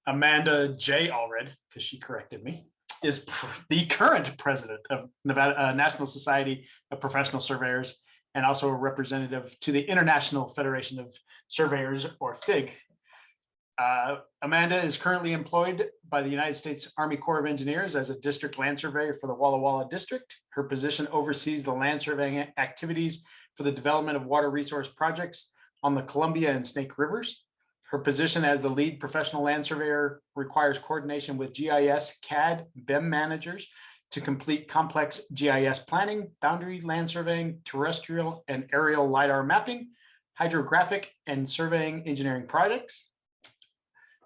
Amanda J. Allred, because she corrected me, is the current president of Nevada National Society of Professional Surveyors and also a representative to the International Federation of Surveyors, or FIG. Amanda is currently employed by the United States Army Corps of Engineers as a district land surveyor for the Walla Walla district. Her position oversees the land surveying activities for the development of water resource projects on the Columbia and Snake Rivers. Her position as the lead professional land surveyor requires coordination with GIS, CAD, BIM managers to complete complex GIS planning, boundary land surveying, terrestrial and aerial LiDAR mapping, hydrographic and surveying engineering projects.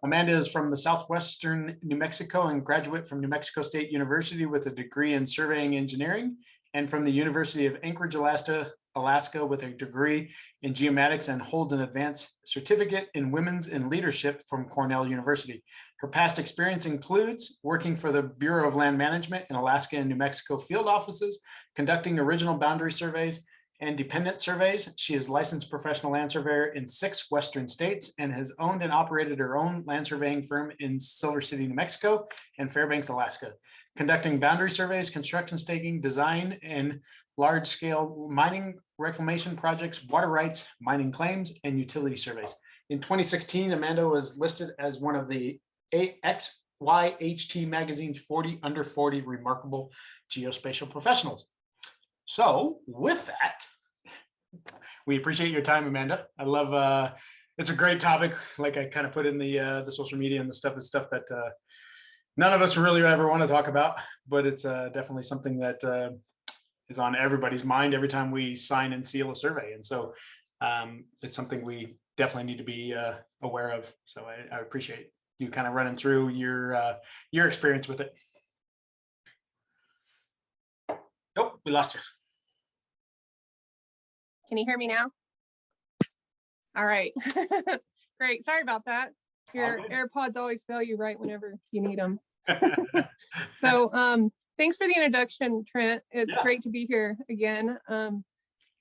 Amanda is from the southwestern New Mexico and graduate from New Mexico State University with a degree in surveying engineering, and from the University of Anchorage, Alaska with a degree in geomatics, and holds an advanced certificate in women's in leadership from Cornell University. Her past experience includes working for the Bureau of Land Management in Alaska and New Mexico field offices, conducting original boundary surveys and dependent surveys. She is licensed professional land surveyor in 6 Western states and has owned and operated her own land surveying firm in Silver City, New Mexico and Fairbanks, Alaska, conducting boundary surveys, construction staking, design, and large-scale mining reclamation projects, water rights, mining claims, and utility surveys. In 2016, Amanda was listed as one of the XYHT magazine's 40 under 40 remarkable geospatial professionals. So with that, we appreciate your time, Amanda. I love, it's a great topic. Like I kind of put in the social media and the stuff is stuff that none of us really ever want to talk about, but it's definitely something that is on everybody's mind every time we sign and seal a survey. And so it's something we definitely need to be aware of. So I appreciate you kind of running through your experience with it. Nope, we lost you. Can you hear me now? All right. Great. Sorry about that. Your AirPods always fail you right whenever you need them. So thanks for the introduction, Trent. It's great to be here again.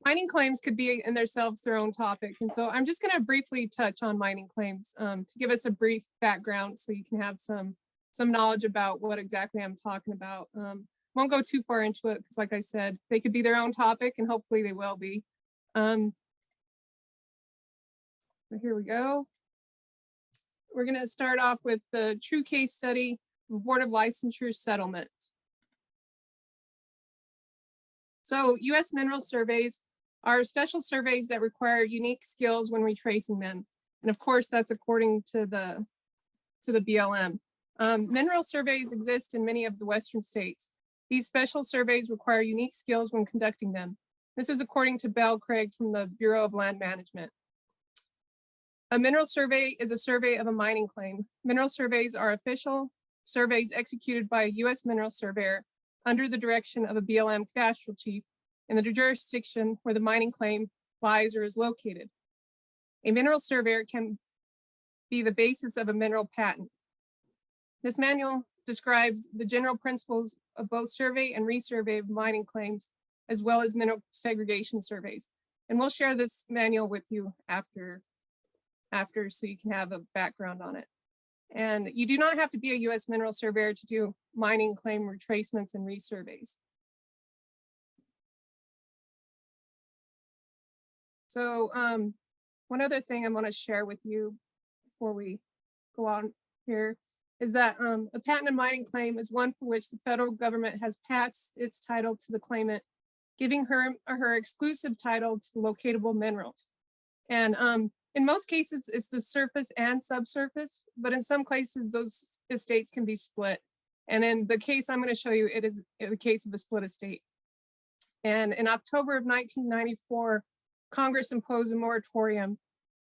Mining claims could be in themselves their own topic. And so I'm just going to briefly touch on mining claims to give us a brief background so you can have some knowledge about what exactly I'm talking about. Won't go too far into it because, like I said, they could be their own topic and hopefully they will be. So here we go. We're going to start off with the true case study of Board of Licensure settlement. So US mineral surveys are special surveys that require unique skills when retracing them. And of course, that's according to the BLM. Mineral surveys exist in many of the Western states. These special surveys require unique skills when conducting them. This is according to Bell Craig from the Bureau of Land Management. A mineral survey is a survey of a mining claim. Mineral surveys are official surveys executed by a US mineral surveyor under the direction of a BLM cadastral chief in the jurisdiction where the mining claim lies or is located. A mineral surveyor can be the basis of a mineral patent. This manual describes the general principles of both survey and resurvey of mining claims, as well as mineral segregation surveys. And we'll share this manual with you after so you can have a background on it. And you do not have to be a US mineral surveyor to do mining claim retracements and resurveys. So one other thing I want to share with you before we go on here is that a patent and mining claim is one for which the federal government has passed its title to the claimant, giving her or her exclusive title to the locatable minerals. And in most cases, it's the surface and subsurface, but in some cases, those estates can be split. And in the case I'm going to show you, it is the case of a split estate. And in October of 1994, Congress imposed a moratorium,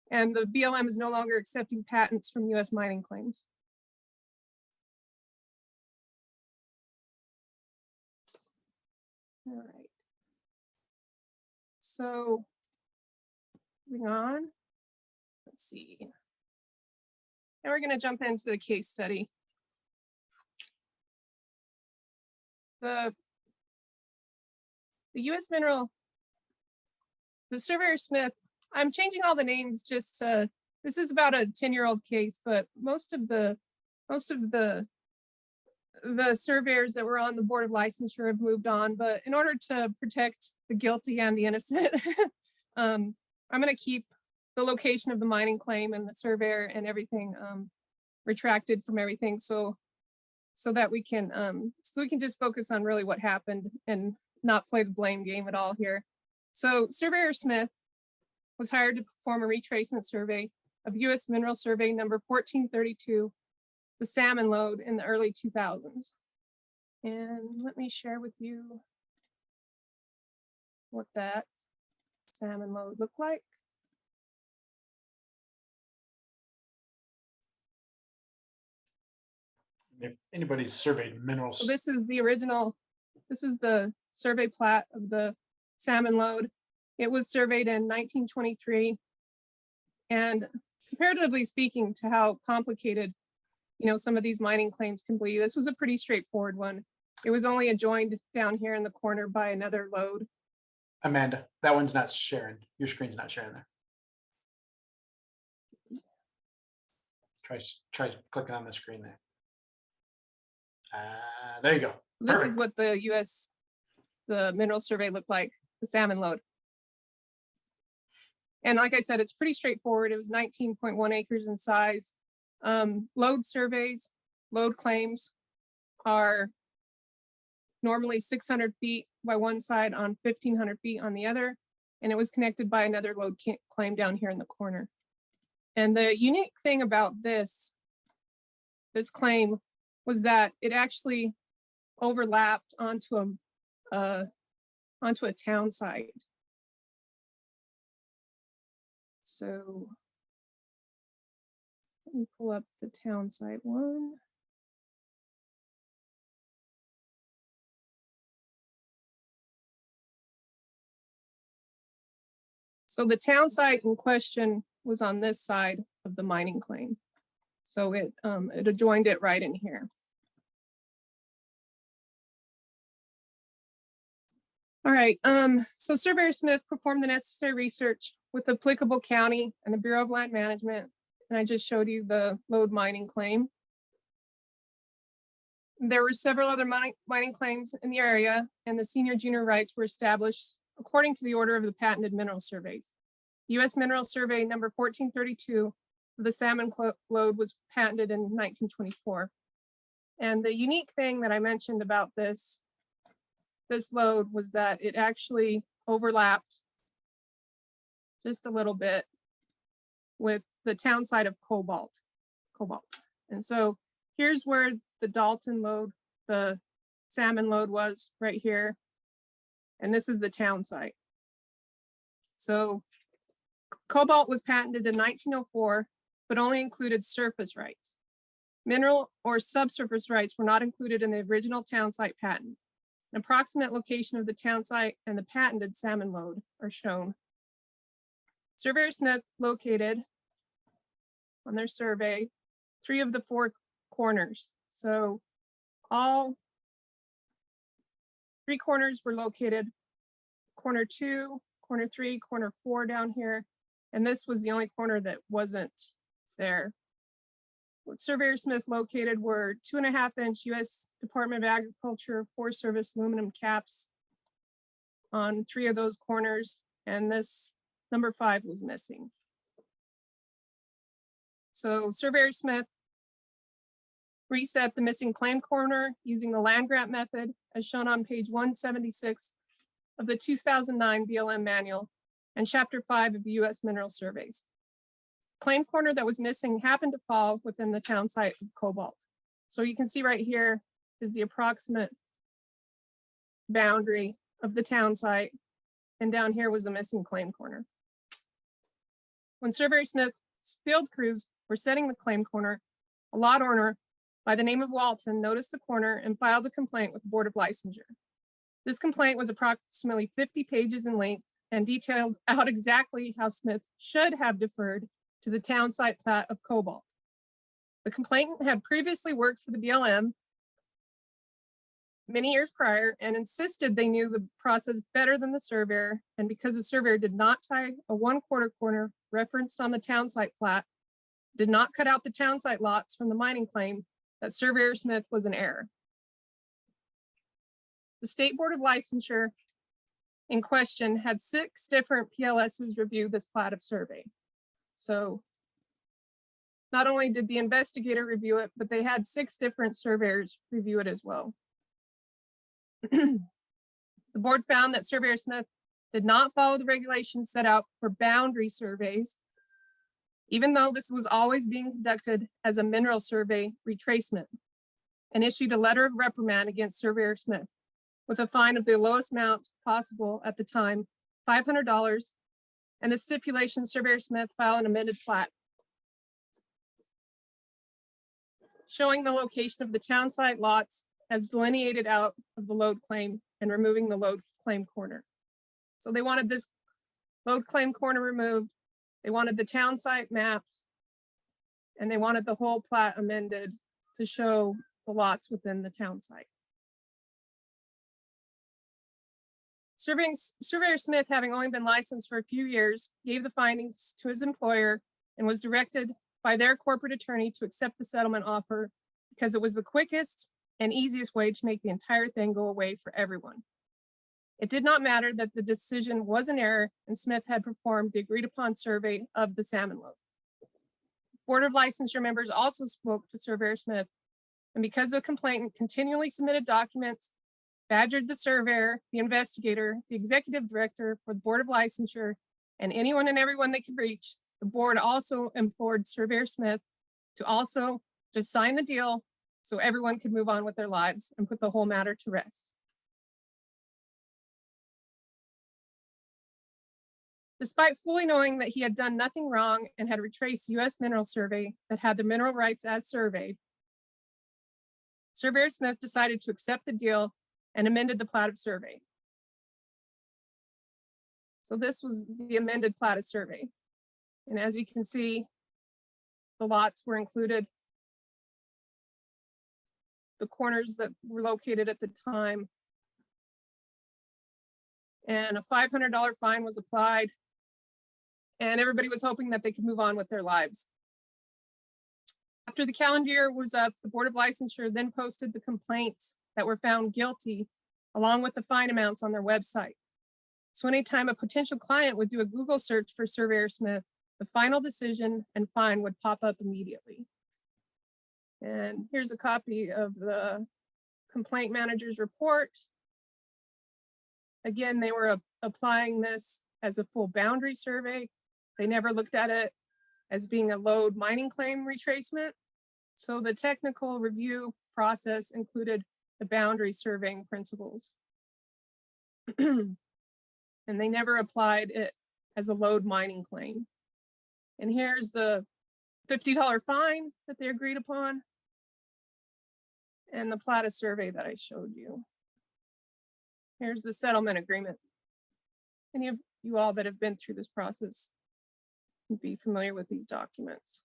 and the BLM is no longer accepting patents from US mining claims. All right. So moving on, let's see. Now we're going to jump into the case study. The US Mineral, the Surveyor Smith, I'm changing all the names just to this is about a 10-year-old case, but most of the surveyors that were on the board of licensure have moved on. But in order to protect the guilty and the innocent, I'm going to keep the location of the mining claim and the surveyor and everything retracted from everything, so that we can just focus on really what happened and not play the blame game at all here. So Surveyor Smith was hired to perform a retracement survey of US Mineral Survey number 1432, the salmon lode, in the early 2000s. And let me share with you what that salmon lode looked like. If anybody's surveyed minerals. So this is the original, this is the survey plat of the salmon lode. It was surveyed in 1923. And comparatively speaking to how complicated, some of these mining claims can be, this was a pretty straightforward one. It was only adjoined down here in the corner by another lode. Amanda, that one's not sharing. Your screen's not sharing there. Try clicking on the screen there. There you go. This Perfect. is what the mineral survey looked like, the salmon lode. And like I said, it's pretty straightforward. It was 19.1 acres in size. Lode surveys, lode claims are normally 600 feet by one side on 1,500 feet on the other. And it was connected by another lode claim down here in the corner. And the unique thing about this claim was that it actually overlapped onto a town site. So let me pull up the town site one. So the town site in question was on this side of the mining claim. So it adjoined it right in here. All right, so Surveyor Smith performed the necessary research with the applicable county and the Bureau of Land Management. And I just showed you the lode mining claim. There were several other mining claims in the area, and the senior junior rights were established according to the order of the patented mineral surveys. US Mineral Survey number 1432, the salmon lode, was patented in 1924. And the unique thing that I mentioned about this lode was that it actually overlapped just a little bit with the town site of Cobalt. And so here's where the Dalton lode, the salmon lode, was right here. And this is the town site. So Cobalt was patented in 1904, but only included surface rights. Mineral or subsurface rights were not included in the original town site patent. An approximate location of the town site and the patented salmon lode are shown. Surveyor Smith located on their survey 3 of the 4 corners. So all 3 corners were located, corner 2, corner 3, corner 4 down here. And this was the only corner that wasn't there. What Surveyor Smith located were 2.5-inch US Department of Agriculture Forest Service aluminum caps on 3 of those corners, and this number 5 was missing. So Surveyor Smith reset the missing claim corner using the land grant method as shown on page 176 of the 2009 BLM manual and chapter 5 of the US Mineral Surveys. Claim corner that was missing happened to fall within the town site of Cobalt. So you can see right here is the approximate boundary of the town site, and down here was the missing claim corner. When Surveyor Smith's field crews were setting the claim corner, a lot owner by the name of Walton noticed the corner and filed a complaint with the Board of Licensure. This complaint was approximately 50 pages in length and detailed out exactly how Smith should have deferred to the town site plat of Cobalt. The complainant had previously worked for the BLM many years prior and insisted they knew the process better than the surveyor. And because the surveyor did not tie a 1/4 corner referenced on the town site plat did not cut out the town site lots from the mining claim, that Surveyor Smith was in error. The State Board of Licensure in question had 6 different PLSs review this plat of survey. So not only did the investigator review it, but they had 6 different surveyors review it as well. The board found that Surveyor Smith did not follow the regulations set out for boundary surveys, even though this was always being conducted as a mineral survey retracement, and issued a letter of reprimand against Surveyor Smith with a fine of the lowest amount possible at the time, $500, and the stipulation Surveyor Smith file an amended plat showing the location of the town site lots as delineated out of the load claim and removing the load claim corner. So they wanted this load claim corner removed. They wanted the town site mapped, and they wanted the whole plat amended to show the lots within the town site. Surveyor Smith, having only been licensed for a few years, gave the findings to his employer and was directed by their corporate attorney to accept the settlement offer because it was the quickest and easiest way to make the entire thing go away for everyone. It did not matter that the decision was an error and Smith had performed the agreed upon survey of the salmon lode. Board of Licensure members also spoke to Surveyor Smith, and because the complainant continually submitted documents, badgered the surveyor, the investigator, the executive director for the Board of Licensure, and anyone and everyone they could reach, the board also implored Surveyor Smith to also just sign the deal so everyone could move on with their lives and put the whole matter to rest. Despite fully knowing that he had done nothing wrong and had retraced US Mineral Survey that had the mineral rights as surveyed, Surveyor Smith decided to accept the deal and amended the plat of survey. So this was the amended plat of survey. And as you can see, the lots were included, the corners that were located at the time, and a $500 fine was applied, and everybody was hoping that they could move on with their lives. After the calendar year was up, the Board of Licensure then posted the complaints that were found guilty along with the fine amounts on their website. So anytime a potential client would do a Google search for Surveyor Smith, the final decision and fine would pop up immediately. And here's a copy of the complaint manager's report. Again, they were applying this as a full boundary survey. They never looked at it as being a lode mining claim retracement. So the technical review process included the boundary surveying principles. And they never applied it as a lode mining claim. And here's the $50 fine that they agreed upon and the plat of survey that I showed you. Here's the settlement agreement. Any of you all that have been through this process would be familiar with these documents.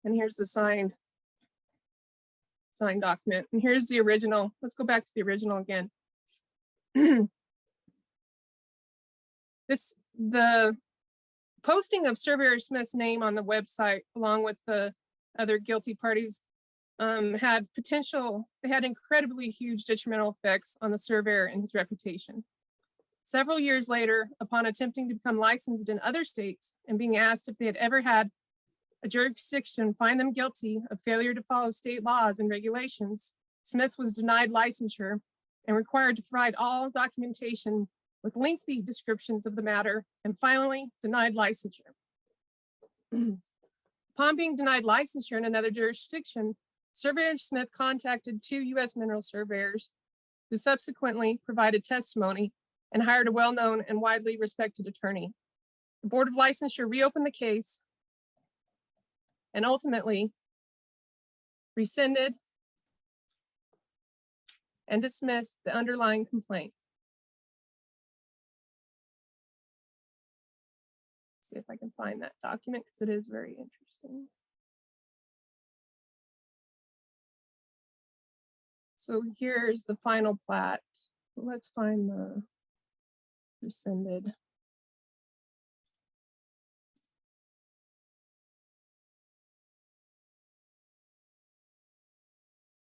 And here's the signed document. And here's the original. Let's go back to the original again. The posting of Surveyor Smith's name on the website, along with the other guilty parties, had incredibly huge detrimental effects on the surveyor and his reputation. Several years later, upon attempting to become licensed in other states and being asked if they had ever had a jurisdiction find them guilty of failure to follow state laws and regulations, Smith was denied licensure and required to provide all documentation with lengthy descriptions of the matter, and finally denied licensure. Upon being denied licensure in another jurisdiction, Surveyor Smith contacted 2 US mineral surveyors who subsequently provided testimony and hired a well-known and widely respected attorney. The Board of Licensure reopened the case and ultimately rescinded and dismissed the underlying complaint. See if I can find that document because it is very interesting. So here's the final plat. Let's find the rescinded.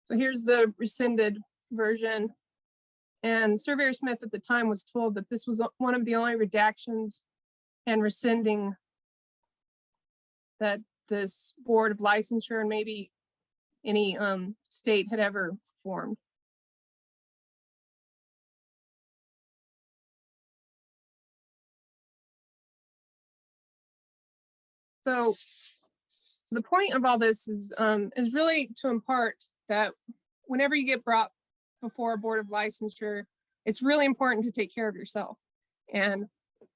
So here's the rescinded version. And Surveyor Smith at the time was told that this was one of the only redactions and rescinding that this board of licensure and maybe any state had ever formed. So the point of all this is really to impart that whenever you get brought before a board of licensure, it's really important to take care of yourself. And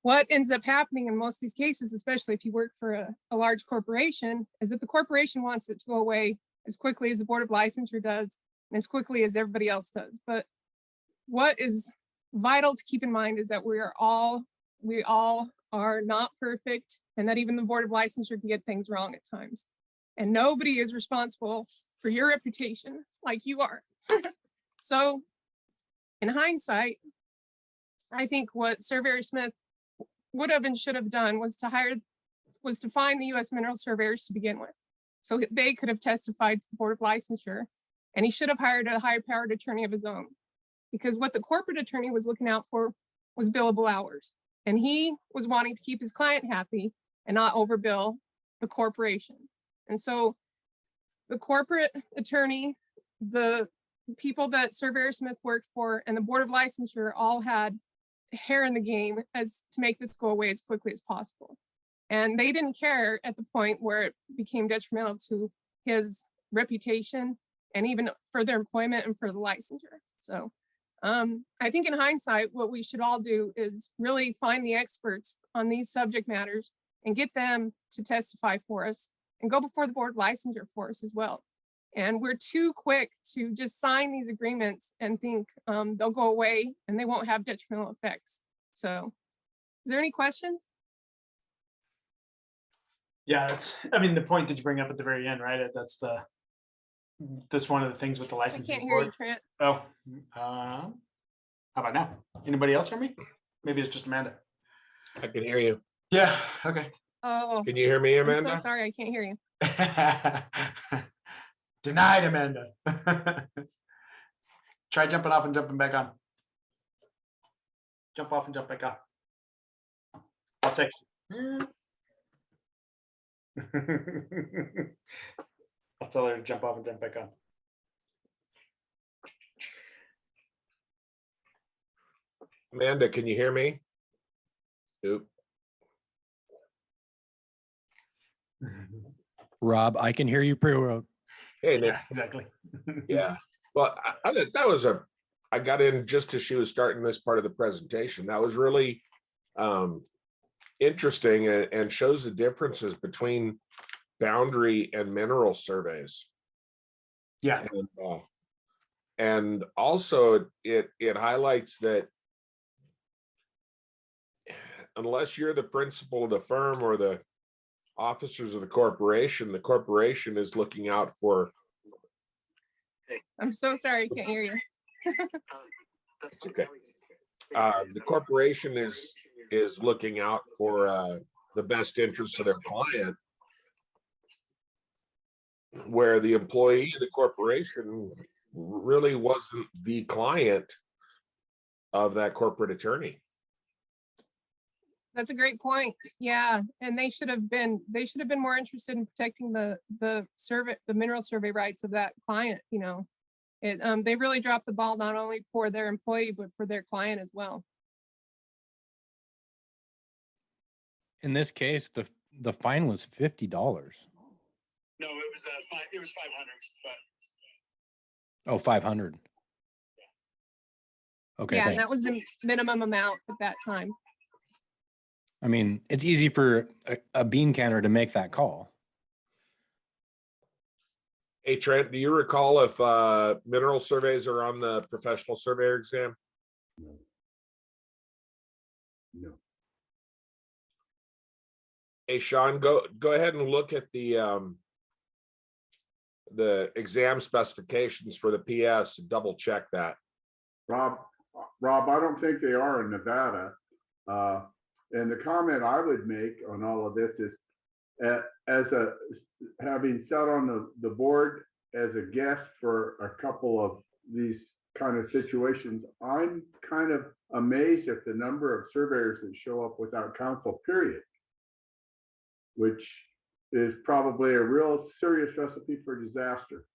what ends up happening in most of these cases, especially if you work for a large corporation, is that the corporation wants it to go away as quickly as the board of licensure does and as quickly as everybody else does. But what is vital to keep in mind is that we all are not perfect, and that even the board of licensure can get things wrong at times. And nobody is responsible for your reputation like you are. So in hindsight, I think what Surveyor Smith would have and should have done was to find the US Mineral Surveyors to begin with. So they could have testified to the board of licensure, and he should have hired a higher powered attorney of his own, because what the corporate attorney was looking out for was billable hours. And he was wanting to keep his client happy and not overbill the corporation. And so the corporate attorney, the people that Surveyor Smith worked for, and the board of licensure all had hair in the game as to make this go away as quickly as possible. And they didn't care at the point where it became detrimental to his reputation and even for their employment and for the licensure. So I think in hindsight, what we should all do is really find the experts on these subject matters and get them to testify for us and go before the board of licensure for us as well. And we're too quick to just sign these agreements and think they'll go away and they won't have detrimental effects. So is there any questions? Yeah, I mean, the point that you bring up at the very end, right? That's one of the things with the I licensing can't hear you, board. Trent. Oh, how about now? Anybody else hear me? Maybe it's just Amanda. I can hear you. Yeah, okay. Oh, Can you hear me, I'm Amanda? so sorry, I can't hear you. Denied, Amanda. Try jumping off and jumping back on. Jump off and jump back on. I'll text you. I'll tell her to jump off and jump back on. Amanda, can you hear me? Oop. Rob, I can hear you pretty well. Hey, Nick. Yeah, exactly. Yeah. Well, I thought that was I got in just as she was starting this part of the presentation. That was really interesting and shows the differences between boundary and mineral surveys. Yeah. And also it highlights that unless you're the principal of the firm or the officers of the corporation is looking out for. I'm so sorry, I can't hear you. It's okay. The corporation is looking out for the best interests of their client, where the employee of the corporation really wasn't the client of that corporate attorney. That's a great point. Yeah, and they should have been more interested in protecting the mineral survey rights of that client. You know, they really dropped the ball not only for their employee but for their client as well. In this case, the fine was $50. No, it was it was 500, but Oh, 500. Okay. Yeah, thanks. and that was the minimum amount at that time. I mean, it's easy for a bean canner to make that call. Hey, Trent, do you recall if mineral surveys are on the professional surveyor exam? No. Hey, Sean, go ahead and look at the exam specifications for the PS and double check that. Rob, I don't think they are in Nevada. And the comment I would make on all of this is, having sat on the board as a guest for a couple of these kind of situations, I'm kind of amazed at the number of surveyors that show up without counsel, period, which is probably a real serious recipe for disaster.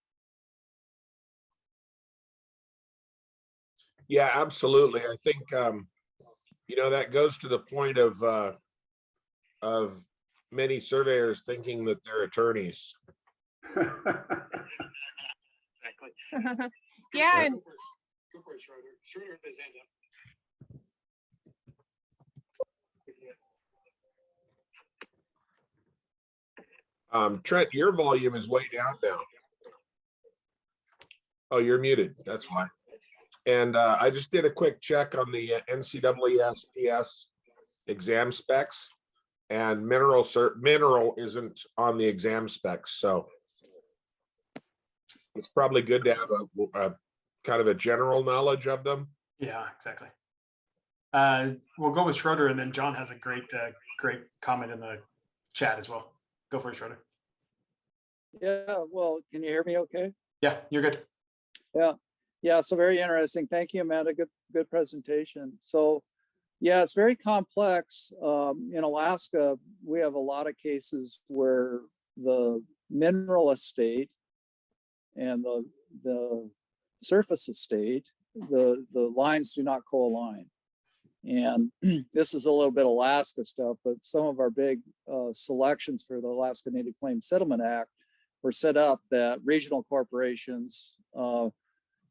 Yeah, absolutely. I think, you know, that goes to the point of many surveyors thinking that they're attorneys. Exactly. Yeah, and Go for it, Schroeder. Schroeder has his hand up. Trent, your volume is way down now. Oh, you're muted. That's why. And I just did a quick check on the NCAS exam specs, and mineral isn't on the exam specs, so it's probably good to have a kind of a general knowledge of them. Yeah, exactly. We'll go with Schroeder, and then John has a great comment in the chat as well. Go for it, Schroeder. Yeah, well, can you hear me okay? Yeah, you're good. Yeah, so very interesting. Thank you, Amanda. Good presentation. So yeah, it's very complex. In Alaska, we have a lot of cases where the mineral estate and the surface estate, the lines do not co-align. And this is a little bit Alaska stuff, but some of our big selections for the Alaska Native Claims Settlement Act were set up that regional corporations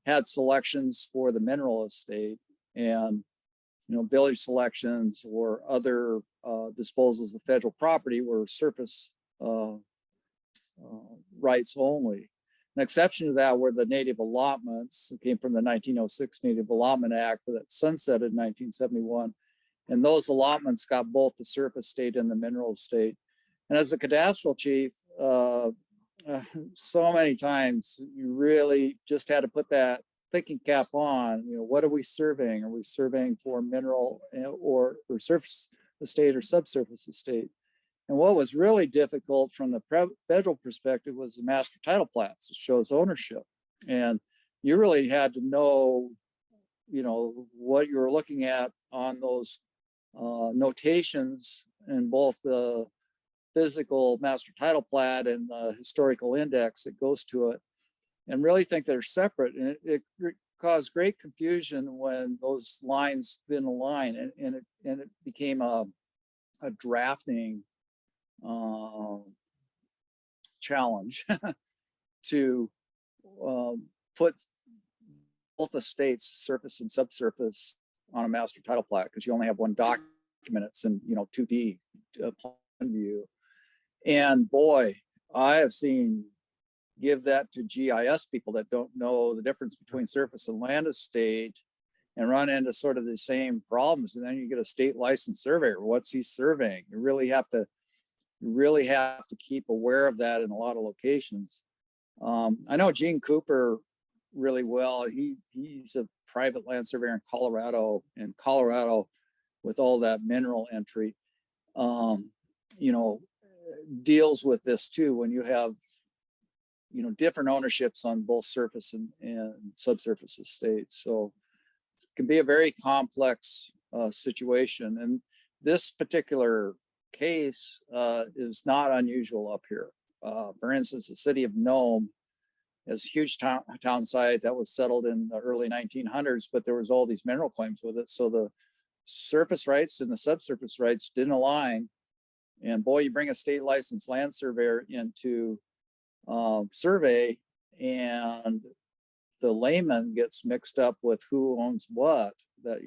had selections for the mineral estate, and village selections or other disposals of federal property were surface rights only. An exception to that were the native allotments that came from the 1906 Native Allotment Act that sunsetted in 1971. And those allotments got both the surface state and the mineral state. And as a cadastral chief, so many times you really just had to put that thinking cap on. What are we surveying? Are we surveying for mineral or surface estate or subsurface estate? And what was really difficult from the federal perspective was the master title plats. It shows ownership, and you really had to know, what you were looking at on those notations in both the physical master title plat and the historical index that goes to it, and really think they're separate. And it caused great confusion when those lines didn't align, and it became a drafting challenge to put both estates, surface and subsurface, on a master title plat, because you only have one document. It's in 2D plan view. And boy, I have seen give that to GIS people that don't know the difference between surface and land estate and run into sort of the same problems. And then you get a state licensed surveyor. What's he surveying? You really have to keep aware of that in a lot of locations. I know Gene Cooper really well. He's a private land surveyor in Colorado, with all that mineral entry, deals with this too, when you have, different ownerships on both surface and subsurface estates. So it can be a very complex situation. And this particular case is not unusual up here. For instance, the city of Nome is a huge town site that was settled in the early 1900s, but there was all these mineral claims with it. So the surface rights and the subsurface rights didn't align. And boy, you bring a state licensed land surveyor into survey, and the layman gets mixed up with who owns what. That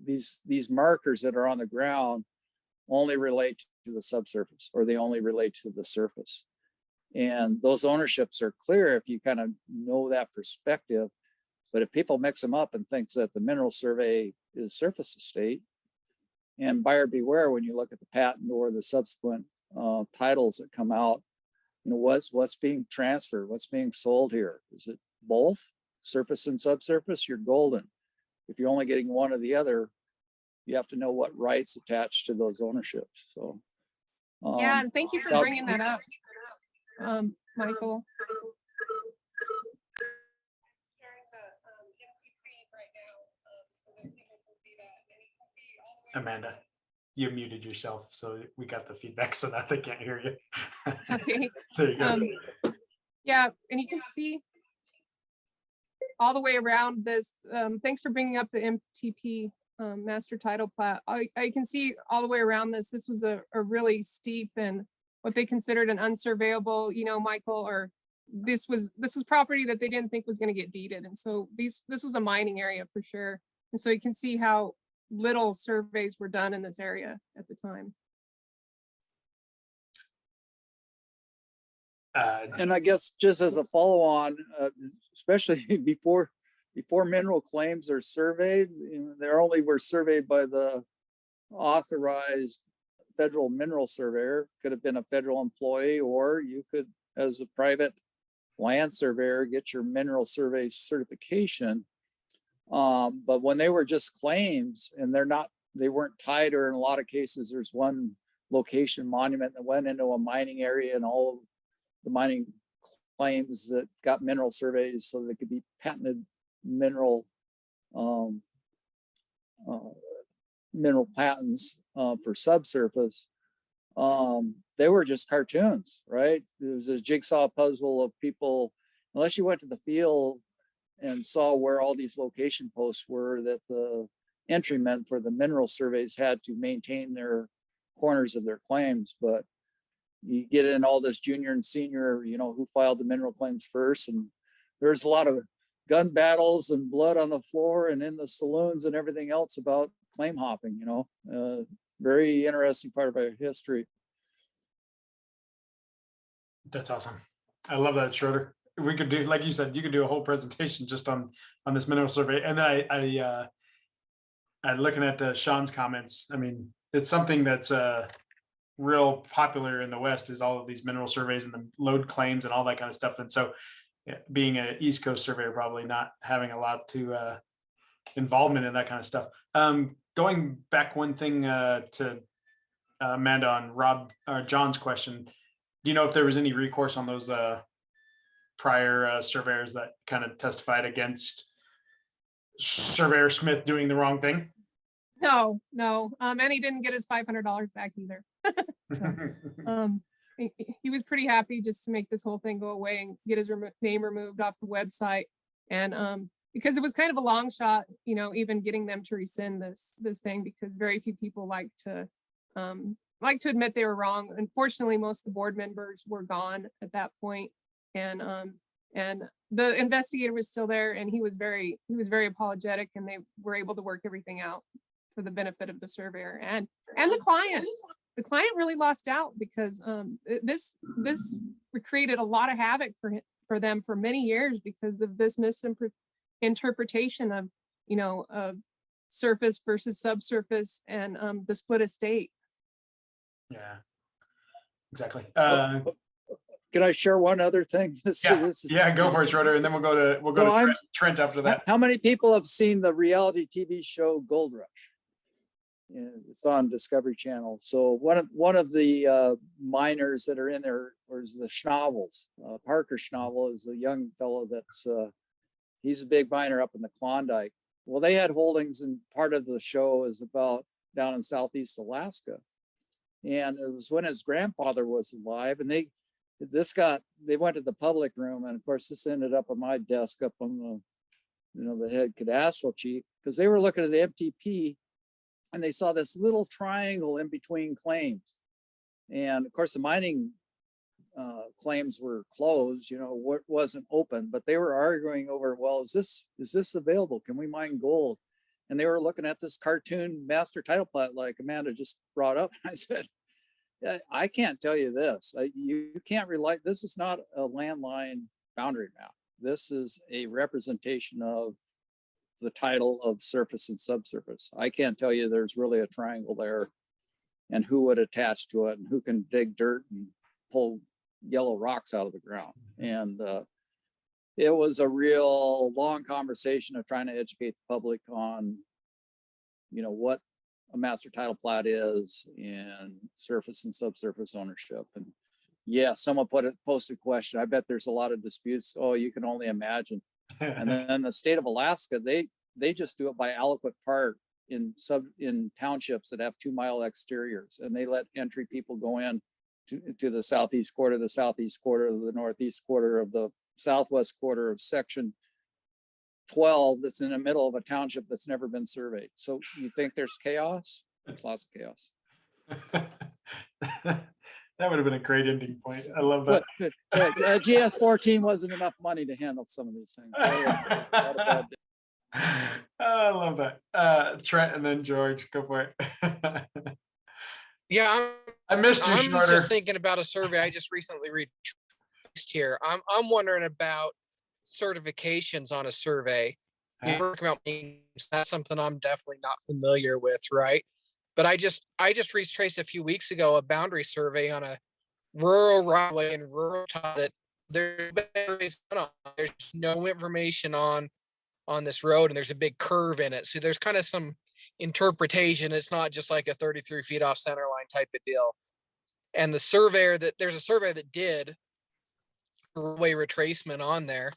these markers that are on the ground only relate to the subsurface, or they only relate to the surface. And those ownerships are clear if you kind of know that perspective. But if people mix them up and thinks that the mineral survey is surface estate, and buyer beware when you look at the patent or the subsequent titles that come out, what's being transferred, what's being sold here? Is it both surface and subsurface? You're golden. If you're only getting one or the other, you have to know what rights attached to those ownerships. So yeah, and thank you for bringing that up, Michael. Amanda. You muted yourself, so we got the feedback so that they can't hear you. Okay. There you go. Yeah, and you can see all the way around this. Thanks for bringing up the MTP master title plat. I can see all the way around this. This was a really steep and what they considered an unsurveyable, Michael, or this was property that they didn't think was going to get deeded. And so this was a mining area for sure. And so you can see how little surveys were done in this area at the time. And I guess just as a follow on, especially before mineral claims are surveyed, they only were surveyed by the authorized federal mineral surveyor. Could have been a federal employee, or you could, as a private land surveyor, get your mineral survey certification. But when they were just claims and they weren't tied, or in a lot of cases, there's one location monument that went into a mining area, and all the mining claims that got mineral surveys so they could be patented mineral patents for subsurface. They were just cartoons, right? There was a jigsaw puzzle of people, unless you went to the field and saw where all these location posts were, that the entrymen for the mineral surveys had to maintain their corners of their claims. But you get in all this junior and senior, who filed the mineral claims first, and there's a lot of gun battles and blood on the floor and in the saloons and everything else about claim hopping. Very interesting part of our history. That's awesome. I love that, Schroeder. We could do, like you said, you could do a whole presentation just on this mineral survey. And then I looking at Sean's comments. I mean, it's something that's real popular in the West, is all of these mineral surveys and the load claims and all that kind of stuff. And so, being an East Coast surveyor, probably not having a lot to involvement in that kind of stuff. Going back one thing to Amanda on John's question, do you know if there was any recourse on those prior surveyors that kind of testified against Surveyor Smith doing the wrong thing? No. And he didn't get his $500 back either. So, he was pretty happy just to make this whole thing go away and get his name removed off the website. And because it was kind of a long shot, even getting them to rescind this thing, because very few people like to admit they were wrong. Unfortunately, most of the board members were gone at that point, and the investigator was still there, and he was very apologetic, and they were able to work everything out for the benefit of the surveyor and the client. The client really lost out, because this created a lot of havoc for them for many years, because of this misinterpretation of of surface versus subsurface and the split estate. Yeah, exactly. Can I share one other thing? Yeah, go for it, Schroeder, and then we'll go to Trent after that. How many people have seen the reality TV show Gold Rush? Yeah, it's on Discovery Channel. So one of the miners that are in there was the Schnabels. Parker Schnabel is the young fellow that's he's a big miner up in the Klondike. Well, they had holdings, and part of the show is about down in Southeast Alaska. And it was when his grandfather was alive, and they went to the public room, and of course this ended up on my desk up on the head cadastral chief, because they were looking at the MTP, and they saw this little triangle in between claims. And of course the mining claims were closed, what wasn't open, but they were arguing over, well, is this available? Can we mine gold? And they were looking at this cartoon master title plat like Amanda just brought up. I said, I can't tell you this. You can't rely, this is not a landline boundary map. This is a representation of the title of surface and subsurface. I can't tell you there's really a triangle there, and who would attach to it, and who can dig dirt and pull yellow rocks out of the ground. And it was a real long conversation of trying to educate the public on, what a master title plat is and surface and subsurface ownership. And yeah, someone posted a question. I bet there's a lot of disputes. Oh, you can only imagine. And then the state of Alaska, they just do it by aliquot part in townships that have 2-mile exteriors, and they let entry people go in to the southeast quarter, the northeast quarter of the southwest quarter of section 12 that's in the middle of a township that's never been surveyed. So you think there's chaos? There's lots of chaos. That would have been a great ending point. I love that. But GS 14 wasn't enough money to handle some of these things. Not a bad day. I love that. Trent and then George, go for it. Yeah, I missed you, I'm Shorter. just thinking about a survey I just recently retraced here. I'm wondering about certifications on a survey. You Huh? work about names, that's something I'm definitely not familiar with, right? But I just retraced a few weeks ago a boundary survey on a rural right of way in rural town that there's no information on this road, and there's a big curve in it. So there's kind of some interpretation. It's not just like a 33 feet off center line type of deal. And there's a surveyor that did way retracement on there,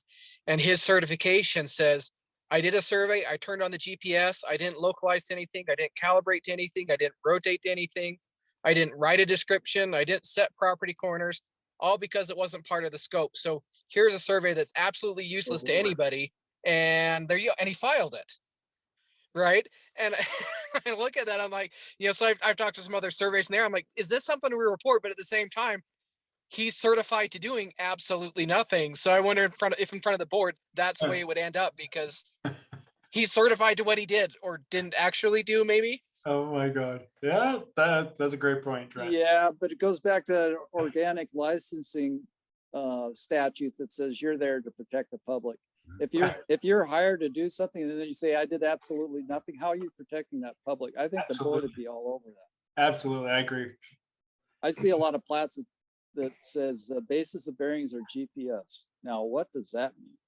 and his certification says, I did a survey, I turned on the GPS, I didn't localize to anything, I didn't calibrate to anything, I didn't rotate to anything, I didn't write a description, I didn't set property corners, all because it wasn't part of the scope. So here's a survey that's absolutely useless to anybody, and there you go, and he filed it. Right. And I look at that, I'm like, so I've talked to some other surveys in there. I'm like, is this something we report? But at the same time, he's certified to doing absolutely nothing. So I wonder if in front of the board, that's the way it would end up, because he's certified to what he did or didn't actually do, maybe. Oh my God. Yeah, that's a great point, Trent. Yeah, but it goes back to organic licensing statute that says you're there to protect the public. If you're hired to do something and then you say I did absolutely nothing, how are you protecting that public? I think the board would be all over that. Absolutely, I agree. I see a lot of plats that says the basis of bearings are GPS. Now, what does that mean?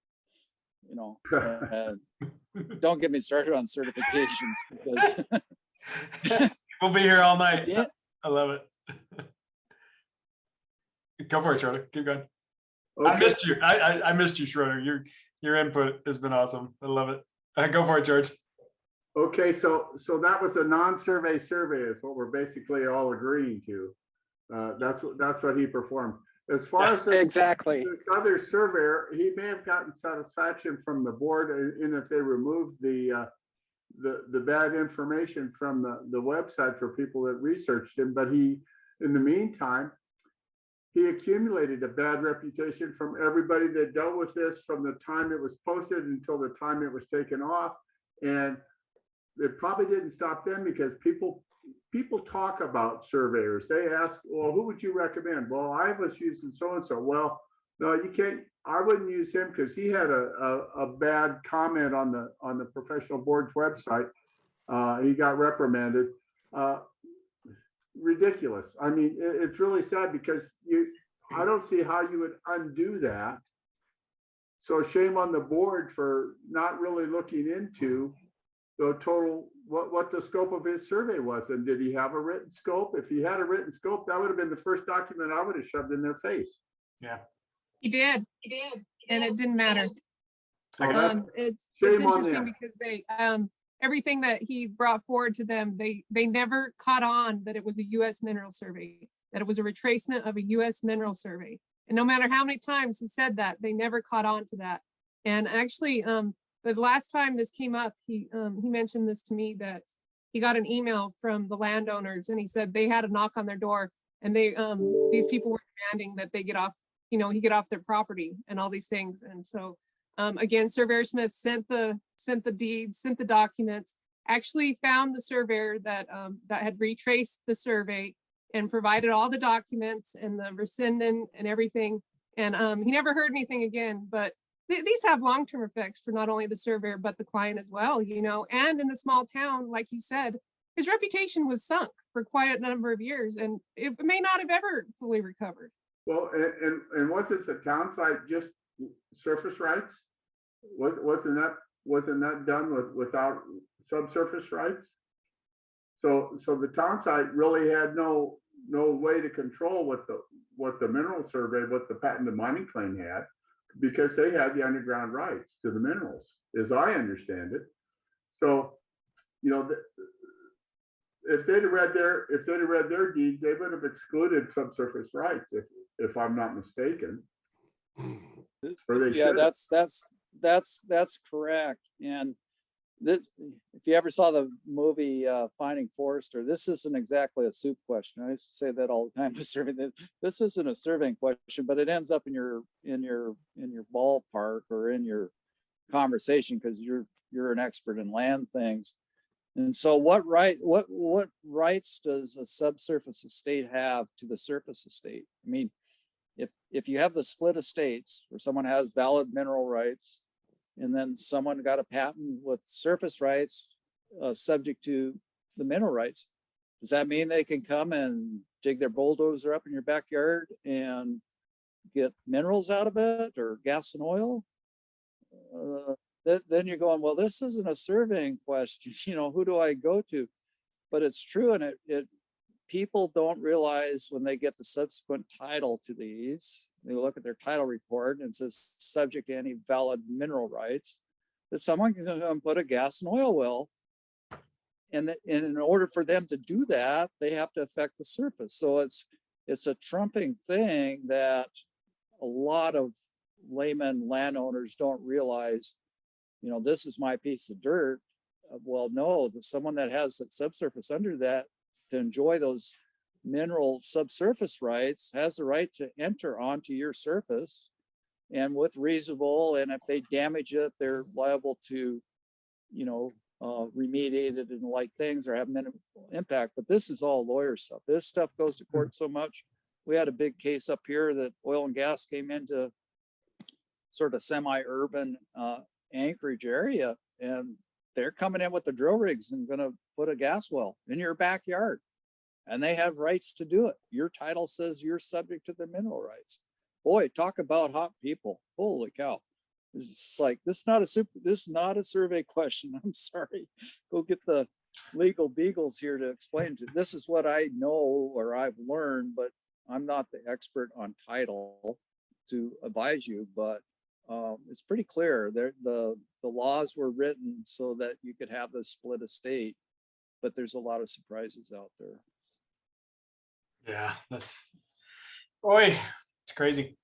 Don't get me started on certifications, because We'll be here all night. Yeah. I love it. Go for it, Schroeder. Keep going. I Okay, missed you. I missed you, Schroeder. Your input has been awesome. I love it. Go for it, George. okay, so that was a non-survey survey is what we're basically all agreeing to. That's what he performed. As far as Exactly. this other surveyor, he may have gotten satisfaction from the board in if they removed the bad information from the website for people that researched him, but in the meantime, he accumulated a bad reputation from everybody that dealt with this from the time it was posted until the time it was taken off. And it probably didn't stop them, because people talk about surveyors. They ask, well, who would you recommend? Well, I was using so-and-so. Well, no, you can't. I wouldn't use him because he had a bad comment on the professional board's website. He got reprimanded. Ridiculous. I mean, it's really sad, because I don't see how you would undo that. So shame on the board for not really looking into the total, what the scope of his survey was. And did he have a written scope? If he had a written scope, that would have been the first document I would have shoved in their face. Yeah. He did, and it didn't matter. It's Shame on interesting them. because they, everything that he brought forward to them, they never caught on that it was a US Mineral Survey, that it was a retracement of a US Mineral Survey. And no matter how many times he said that, they never caught on to that. And actually, the last time this came up, he mentioned this to me, that he got an email from the landowners, and he said they had a knock on their door, and these people were demanding that they get off, he get off their property and all these things. And so again, Surveyor Smith sent the deeds, sent the documents, actually found the surveyor that had retraced the survey and provided all the documents and the rescinding and everything. And he never heard anything again, but these have long-term effects for not only the surveyor, but the client as well, and in a small town, like you said, his reputation was sunk for quite a number of years, and it may not have ever fully recovered. Well, and wasn't the town site just surface rights? Wasn't that done without subsurface rights? So the town site really had no way to control what the mineral survey, what the patented mining claim had, because they had the underground rights to the minerals, as I understand it. So you know, if they'd have read their deeds, they would have excluded subsurface rights, if I'm not mistaken. Or they Yeah, should have. that's correct. And that, if you ever saw the movie Finding Forrester, this isn't exactly a soup question. I used to say that all the time to surveying. This isn't a surveying question, but it ends up in your ballpark or in your conversation because you're an expert in land things. And so what rights does a subsurface estate have to the surface estate? I mean, if you have the split estates where someone has valid mineral rights and then someone got a patent with surface rights subject to the mineral rights, does that mean they can come and dig their bulldozer up in your backyard and get minerals out of it or gas and oil? Then you're going, well, this isn't a surveying question. You know, who do I go to? But it's true, and it people don't realize when they get the subsequent title to these, they look at their title report and it says subject to any valid mineral rights, that someone can come and put a gas and oil well. And in order for them to do that, they have to affect the surface. So it's a trumping thing that a lot of layman landowners don't realize, you know, this is my piece of dirt. Well, no, someone that has that subsurface under that to enjoy those mineral subsurface rights has the right to enter onto your surface and with reasonable, and if they damage it, they're liable to, you know, remediate it and like things or have minimal impact. But this is all lawyer stuff. This stuff goes to court so much. We had a big case up here that oil and gas came into sort of semi-urban Anchorage area, and they're coming in with the drill rigs and going to put a gas well in your backyard, and they have rights to do it. Your title says you're subject to their mineral rights. Boy, talk about hot people. Holy cow. It's like, this is not a survey question. I'm sorry. Go get the legal beagles here to explain to. This is what I know or I've learned, but I'm not the expert on title to advise you, but it's pretty clear. The laws were written so that you could have this split estate, but there's a lot of surprises out there. Yeah, boy, it's crazy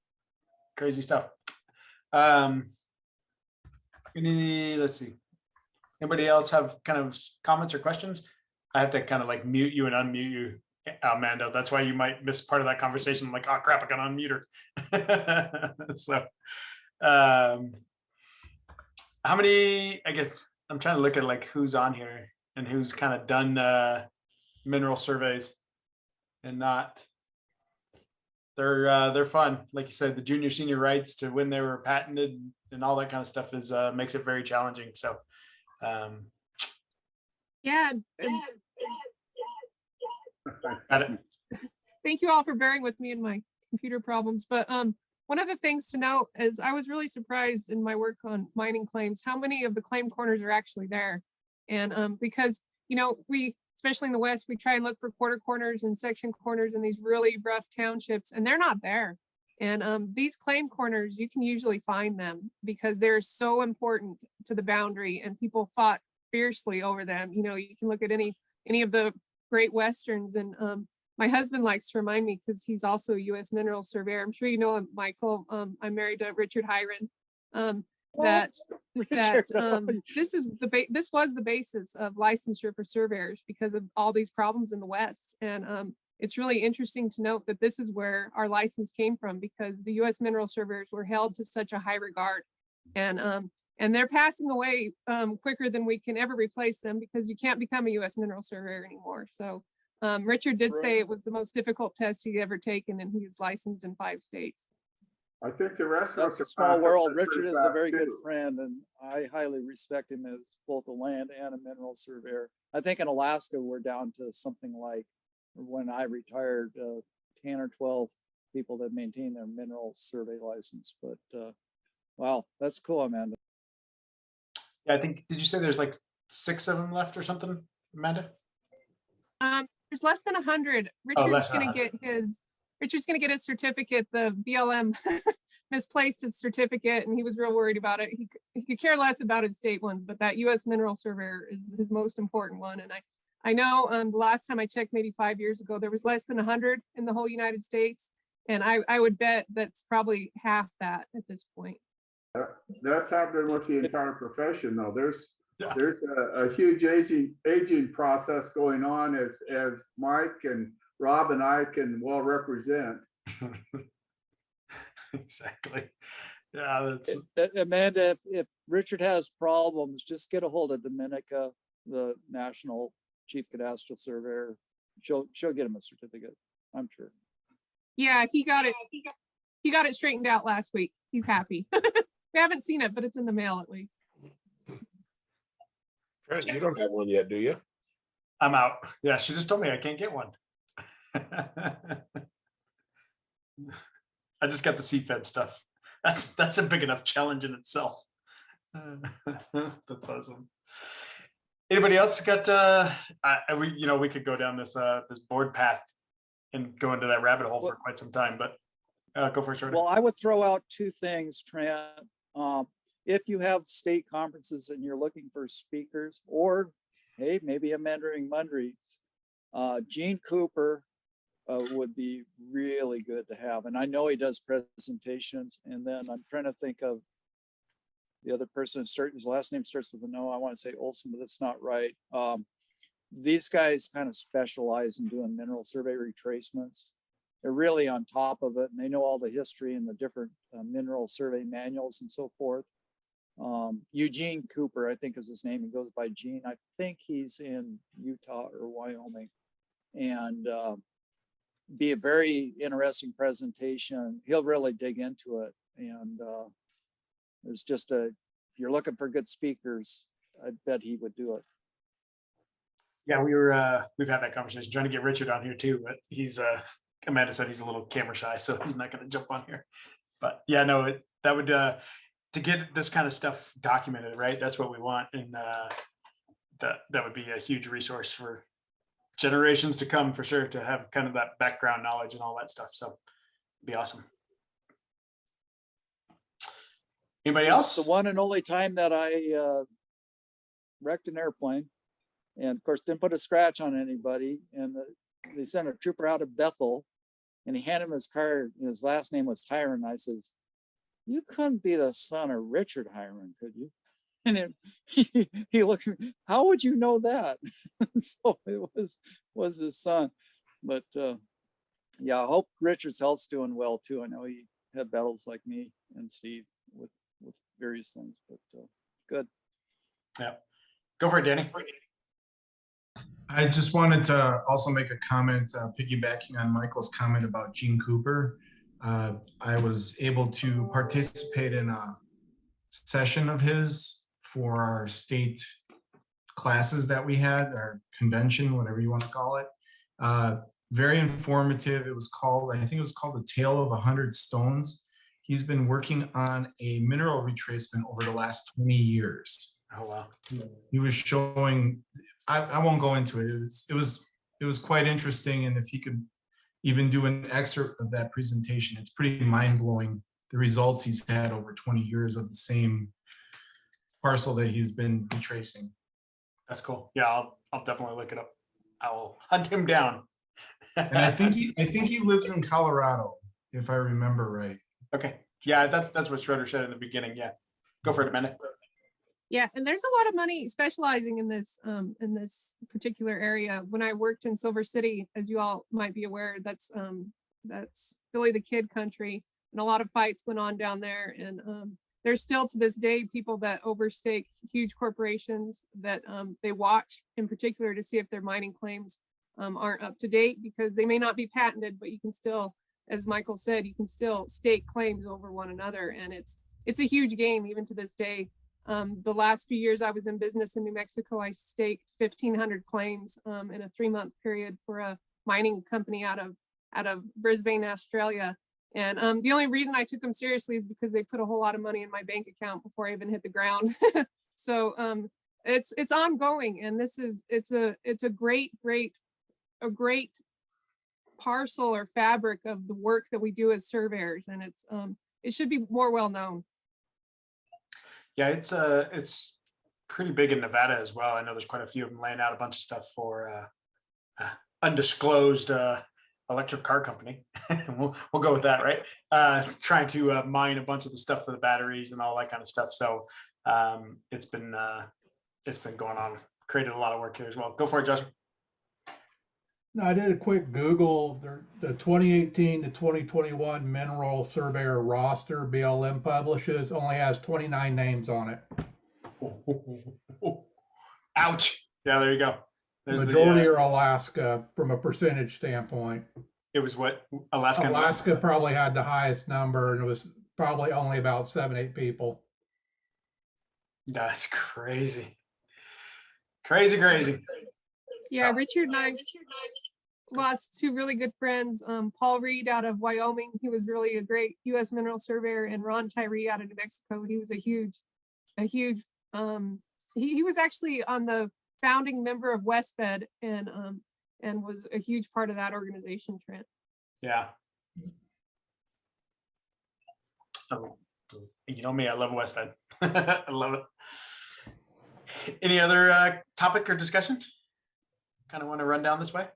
stuff. Let's see. Anybody else have kind of comments or questions? I have to kind of like mute you and unmute you, Amanda. That's why you might miss part of that conversation. I'm like, oh crap, I gotta unmute her. So how many, I guess I'm trying to look at like who's on here and who's kind of done mineral surveys and not. They're fun. Like you said, the junior senior rights to when they were patented and all that kind of stuff is makes it very challenging. So Yeah. got it. Thank you all for bearing with me and my computer problems. But one of the things to note is I was really surprised in my work on mining claims, how many of the claim corners are actually there. And because, you know, we, especially in the West, we try and look for quarter corners and section corners in these really rough townships, and they're not there. And these claim corners, you can usually find them because they're so important to the boundary and people fought fiercely over them. You know, you can look at any of the great Westerns, and my husband likes to remind me, because he's also a US Mineral Surveyor. I'm sure you know him, Michael. I'm married to Richard Hyren. This was the basis of licensure for surveyors because of all these problems in the West. And it's really interesting to note that this is where our license came from, because the US Mineral Surveyors were held to such a high regard. And they're passing away quicker than we can ever replace them, because you can't become a US Mineral Surveyor anymore. So Richard did say it was the most difficult test he'd ever taken, and he's licensed in 5 states. I think the rest of That's a small world. Richard is a very good friend, and I highly respect him as both a land and a mineral surveyor. I think in Alaska, we're down to something like, when I retired, 10 or 12 people that maintain their mineral survey license. But wow, that's cool, Amanda. Yeah, I think, did you say there's like 6 of them left or something, Amanda? There's less than 100. Richard's going to get his certificate, the BLM misplaced his certificate and he was real worried about it. He could care less about his state ones, but that US Mineral Surveyor is his most important one. And I know the last time I checked, maybe 5 years ago, there was less than 100 in the whole United States. And I would bet that's probably half that at this point. That's happening with the entire profession, though. There's Yeah. a huge aging process going on, as Mike and Rob and I can well represent. Exactly. Yeah, that's Amanda, if Richard has problems, just get a hold of Dominica, the National Chief Cadastral Surveyor. She'll get him a certificate, I'm sure. Yeah, he got it. He got it straightened out last week. He's happy. We haven't seen it, but it's in the mail at least. Trent, you don't have one yet, do you? I'm out. Yeah, she just told me I can't get one. I just got the CFED stuff. That's a big enough challenge in itself. That's awesome. Anybody else got we could go down this this board path and go into that rabbit hole for quite some time, but go for it, Shorty. Well, I would throw out two things, Trent. If you have state conferences and you're looking for speakers, or hey, maybe a mentoring Monday, Gene Cooper would be really good to have. And I know he does presentations. And then I'm trying to think of the other person, his last name starts with a no. I want to say Olson, but that's not right. These guys kind of specialize in doing mineral survey retracements. They're really on top of it, and they know all the history and the different mineral survey manuals and so forth. Eugene Cooper, I think is his name. He goes by Gene. I think he's in Utah or Wyoming, and be a very interesting presentation. He'll really dig into it, and it's just if you're looking for good speakers, I bet he would do it. Yeah, we've had that conversation trying to get Richard on here too, but he's Amanda said he's a little camera shy, so he's not going to jump on here. But yeah, no, that would to get this kind of stuff documented, right? That's what we want, and that would be a huge resource for generations to come, for sure, to have kind of that background knowledge and all that stuff. So it'd be awesome. Anybody else? The one and only time that I wrecked an airplane, and of course didn't put a scratch on anybody, and they sent a trooper out of Bethel, and he handed him his card, and his last name was Hiron. I says, "You couldn't be the son of Richard Hiron, could you?" And then he looked at me, "How would you know that?" So it was his son. But yeah, I hope Richard's health's doing well too. I know he had battles like me and Steve with various things, but good. Yeah, go for it, Danny. I just wanted to also make a comment, piggybacking on Michael's comment about Gene Cooper. I was able to participate in a session of his for our state classes that we had, our convention, whatever you want to call it. Very informative. It was called, I think it was called The Tale of 100 Stones. He's been working on a mineral retracement over the last 20 years. Oh, wow. He was showing, I won't go into it. It was quite interesting. And if he could even do an excerpt of that presentation, it's pretty mind-blowing, the results he's had over 20 years of the same parcel that he's been retracing. That's cool. Yeah, I'll definitely look it up. I will hunt him down. And I think he lives in Colorado, if I remember right. Okay. Yeah, that's what Schroeder said in the beginning. Yeah. Go for it, Amanda. Yeah, and there's a lot of money specializing in this particular area. When I worked in Silver City, as you all might be aware, that's really the kid country, and a lot of fights went on down there. And there's still to this day people that overstake huge corporations that they watch in particular to see if their mining claims aren't up to date, because they may not be patented, but you can still, as Michael said, you can still stake claims over one another, and it's a huge game even to this day. The last few years I was in business in New Mexico, I staked 1,500 claims in a 3-month period for a mining company out of Brisbane, Australia. And the only reason I took them seriously is because they put a whole lot of money in my bank account before I even hit the ground. So it's ongoing, and it's a great parcel or fabric of the work that we do as surveyors. And it should be more well known. Yeah, it's pretty big in Nevada as well. I know there's quite a few of them laying out a bunch of stuff for undisclosed electric car company. we'll go with that, right? Trying to mine a bunch of the stuff for the batteries and all that kind of stuff. So it's been going on. Created a lot of work here as well. Go for it, Josh. No, I did a quick Google. The 2018 to 2021 Mineral Surveyor roster BLM publishes only has 29 names on it. Ouch. Yeah, there you go. There's Majority are Alaska from a percentage standpoint. It was what? Alaska? Alaska probably had the highest number, and it was probably only about 7-8 people. That's crazy. Crazy. Yeah, Richard and I lost two really good friends. Paul Reed out of Wyoming. He was really a great US Mineral Surveyor, and Ron Tyree out of New Mexico. He was a huge, he was actually on the founding member of Westfed and was a huge part of that organization, Trent. Yeah. Oh, you know me, I love Westfed. I love it. Any other topic or discussion? Kind of want to run down this way?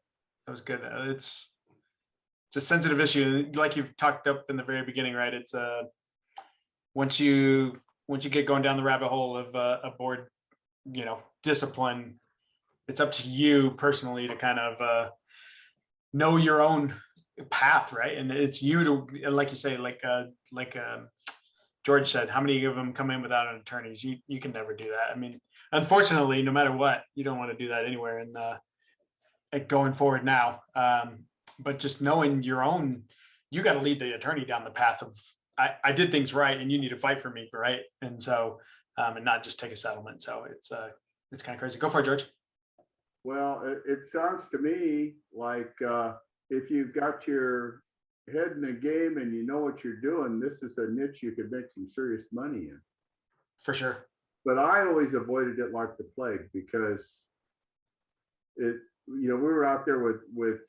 That was good. It's a sensitive issue, like you've talked up in the very beginning, right? It's once you get going down the rabbit hole of a board, discipline, it's up to you personally to kind of know your own path, right? And it's you to, like you say, like George said, how many of them come in without an attorney? You can never do that. I mean, unfortunately, no matter what, you don't want to do that anywhere. And going forward now, but just knowing your own, you got to lead the attorney down the path of I did things right, and you need to fight for me, right? And so, and not just take a settlement. So it's kind of crazy. Go for it, George. Well, it sounds to me like if you've got your head in the game and you know what you're doing, this is a niche you could make some serious money in. For sure. But I always avoided it like the plague because we were out there with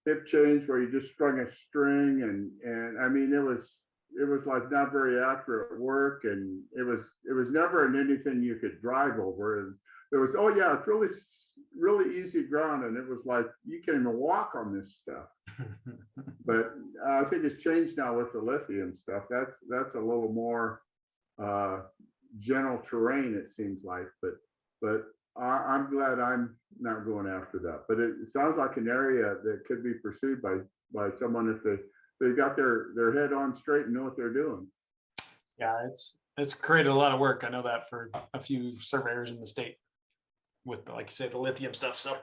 hip chains where you just strung a string and I mean, it was like not very accurate work, and it was never in anything you could drive over. And there was, oh yeah, it's really easy ground, and it was like you can't even walk on this stuff. But I think it's changed now with the lithium stuff. That's a little more gentle terrain, it seems like. But I'm glad I'm not going after that. But it sounds like an area that could be pursued by someone if they got their head on straight and know what they're doing. Yeah, it's created a lot of work. I know that for a few surveyors in the state with, like you say, the lithium stuff. So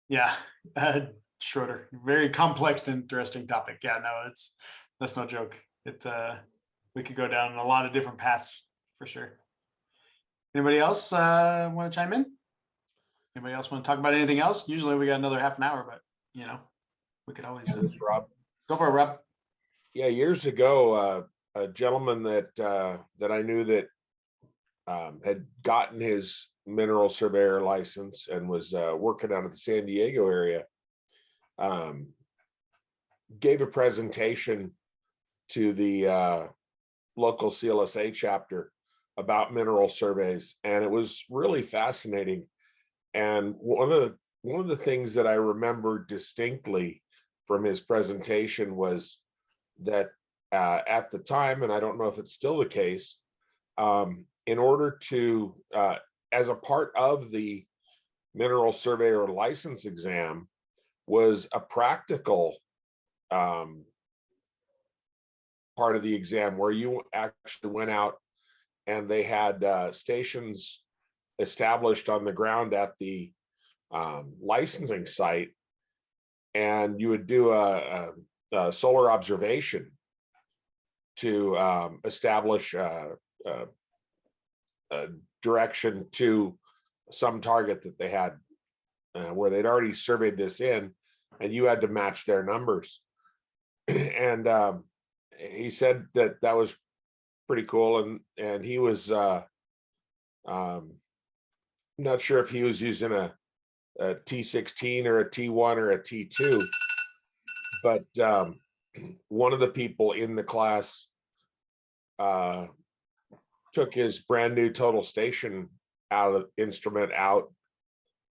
yeah, Schroeder, very complex and interesting topic. Yeah, no, that's no joke. We could go down a lot of different paths for sure. Anybody else want to chime in? Anybody else want to talk about anything else? Usually we got another half an hour, but we could always Rob. Go for it, Rob. Yeah, years ago, a gentleman that I knew that had gotten his mineral surveyor license and was working out of the San Diego area, gave a presentation to the local CLSA chapter about mineral surveys, and it was really fascinating. And one of the things that I remember distinctly from his presentation was that at the time, and I don't know if it's still the case, in order to, as a part of the mineral surveyor license exam, was a practical part of the exam where you actually went out and they had stations established on the ground at the licensing site, and you would do a solar observation to establish a direction to some target that they had where they'd already surveyed this in, and you had to match their numbers. And he said that was pretty cool, and he was not sure if he was using a T16 or a T1 or a T2, but one of the people in the class took his brand new total station instrument out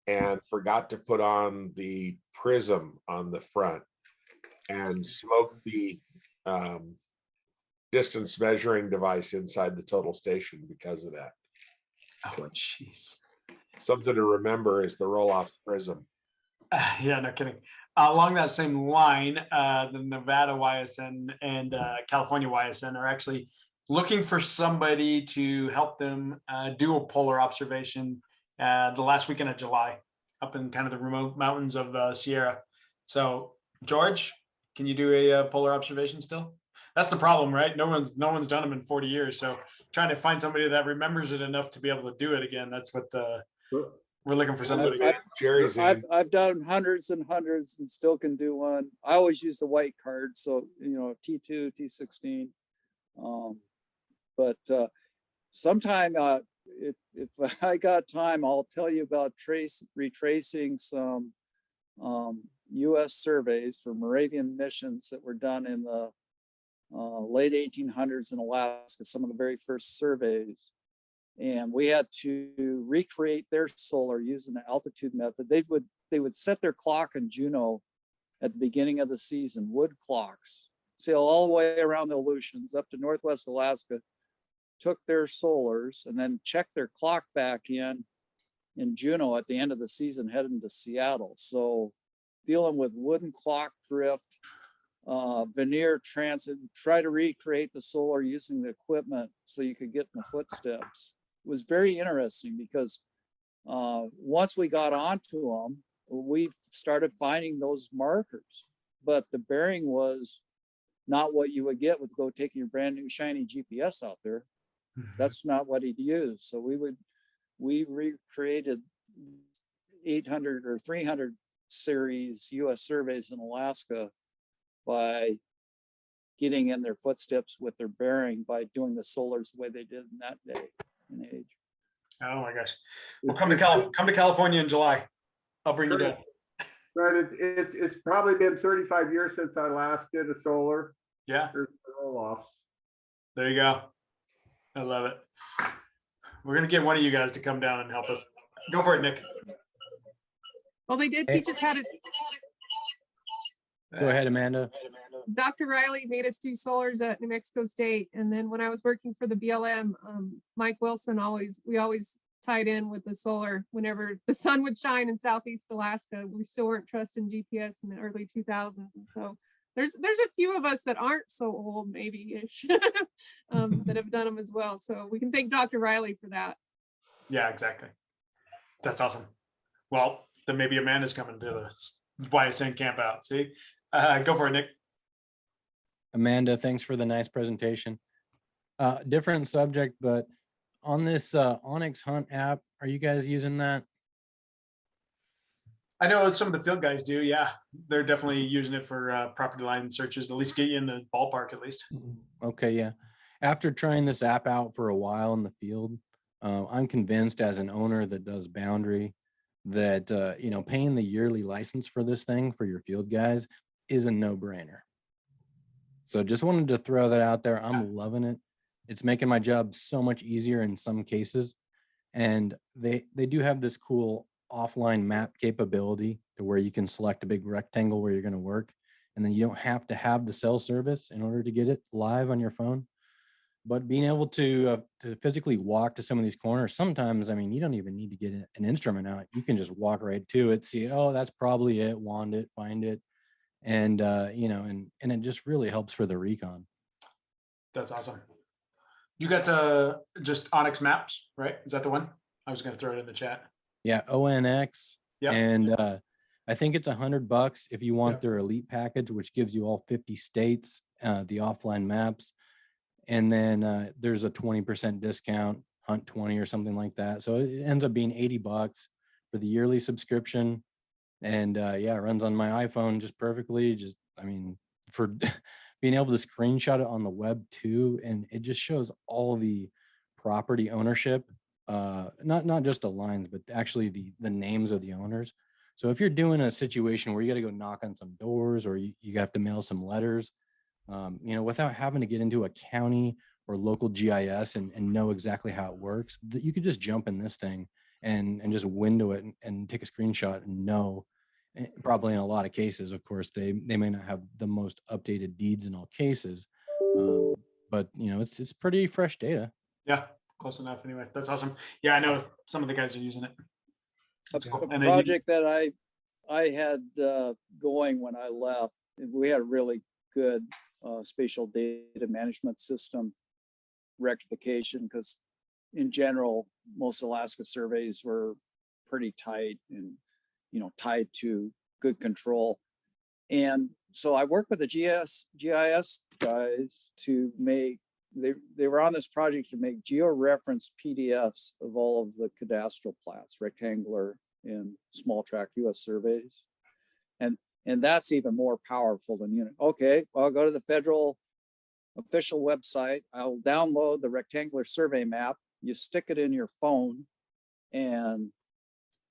and forgot to put on the prism on the front and smoked the distance measuring device inside the total station because of that. Oh, jeez. Something to remember is the roll-off prism. Yeah, no kidding. Along that same line, the Nevada YSN and California YSN are actually looking for somebody to help them do a polar observation the last weekend of July up in kind of the remote mountains of Sierra. So, George, can you do a polar observation still? That's the problem, right? No one's done them in 40 years. So trying to find somebody that remembers it enough to be able to do it again. That's what we're looking for somebody. Jerry's in. I've done hundreds and hundreds and still can do one. I always use the white card, so T2, T16. But sometime if I got time, I'll tell you about retracing some US surveys for Moravian missions that were done in the late 1800s in Alaska, some of the very first surveys. And we had to recreate their solar using the altitude method. They would set their clock in Juneau at the beginning of the season, wood clocks, sail all the way around the Aleutians up to Northwest Alaska, took their solars and then checked their clock back in Juneau at the end of the season, heading to Seattle. So dealing with wooden clock drift, veneer transit, try to recreate the solar using the equipment so you could get in the footsteps. It was very interesting because once we got onto them, we started finding those markers, but the bearing was not what you would get with go taking your brand new shiny GPS out there. That's not what he'd use. So we recreated 800 or 300 series US surveys in Alaska by getting in their footsteps with their bearing by doing the solars the way they did in that day and age. Oh my gosh. Well, come to California in July. I'll bring you down. Right, it's probably been 35 years since I last did a solar. Yeah. There's roll-offs. There you go. I love it. We're gonna get one of you guys to come down and help us. Go for it, Nick. Well, they did teach us how to. Go ahead, Amanda. Dr. Riley made us do solars at New Mexico State. And then when I was working for the BLM, Mike Wilson we always tied in with the solar whenever the sun would shine in Southeast Alaska. We still weren't trusting GPS in the early 2000s. And so there's a few of us that aren't so old, maybe-ish, that have done them as well. So we can thank Dr. Riley for that. Yeah, exactly. That's awesome. Well, then maybe Amanda's coming to the YSN camp out. See? Go for it, Nick. Amanda, thanks for the nice presentation. Different subject, but on this Onx Hunt app, are you guys using that? I know some of the field guys do. Yeah, they're definitely using it for property line searches, at least get you in the ballpark at least. Okay, yeah. After trying this app out for a while in the field, I'm convinced as an owner that does boundary that, paying the yearly license for this thing for your field guys is a no-brainer. So just wanted to throw that out there. I'm loving it. It's making my job so much easier in some cases. And they do have this cool offline map capability to where you can select a big rectangle where you're going to work. And then you don't have to have the cell service in order to get it live on your phone. But being able to physically walk to some of these corners, sometimes, I mean, you don't even need to get an instrument out. You can just walk right to it, see it. Oh, that's probably it. Wand it, find it. And, and it just really helps for the recon. That's awesome. You got just Onx Maps, right? Is that the one? I was going to throw it in the chat. Yeah, ONX. Yeah. And I think it's $100 if you want their elite package, which gives you all 50 states, the offline maps. And then there's a 20% discount, Hunt 20 or something like that. So it ends up being $80 for the yearly subscription. And it runs on my iPhone just perfectly. For being able to screenshot it on the web too. And it just shows all the property ownership, not just the lines, but actually the names of the owners. So if you're doing a situation where you got to go knock on some doors or you have to mail some letters, without having to get into a county or local GIS and know exactly how it works, that you could just jump in this thing and just window it and take a screenshot and know. Probably in a lot of cases, of course, they may not have the most updated deeds in all cases, but it's pretty fresh data. Yeah, close enough anyway. That's awesome. Yeah, I know some of the guys are using it. That's cool. A And then you- project that I had going when I left, we had a really good spatial data management system rectification, because in general, most Alaska surveys were pretty tight and tied to good control. And so I worked with the GIS guys to make, they were on this project to make geo-referenced PDFs of all of the cadastral plats, rectangular and small tract US surveys. And that's even more powerful than unit. Okay, well, I'll go to the federal official website. I'll download the rectangular survey map. You stick it in your phone and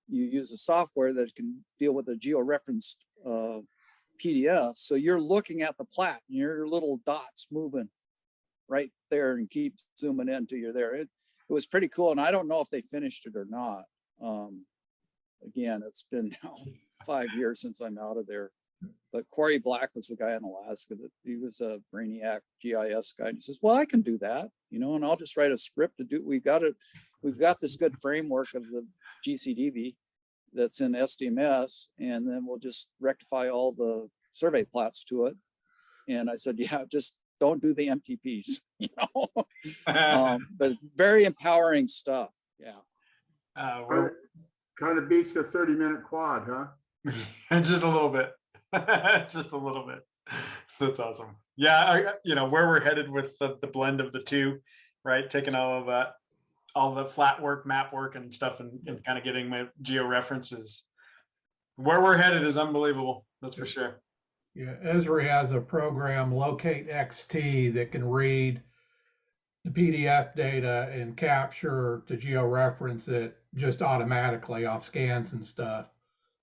you use a software that can deal with a geo-referenced PDF. So you're looking at the plat and your little dots moving right there and keep zooming in until you're there. It was pretty cool. And I don't know if they finished it or not. Again, it's been now 5 years since I'm out of there. But Corey Black was the guy in Alaska that he was a brainiac GIS guy. And he says, well, I can do that, and I'll just write a script to do. We've got this good framework of the GCDB that's in SDMS, and then we'll just rectify all the survey plats to it. And I said, yeah, just don't do the MTPs, but very empowering stuff. Yeah. We're Kind of beats the 30-minute quad, huh? just a little bit. Just a little bit. That's awesome. Yeah, where we're headed with the blend of the two, right? Taking all of that, all the flat work, map work and stuff, and kind of getting my geo references. Where we're headed is unbelievable. That's for sure. Yeah, Esri has a program, Locate XT, that can read the PDF data and capture the georeference it just automatically off scans and stuff.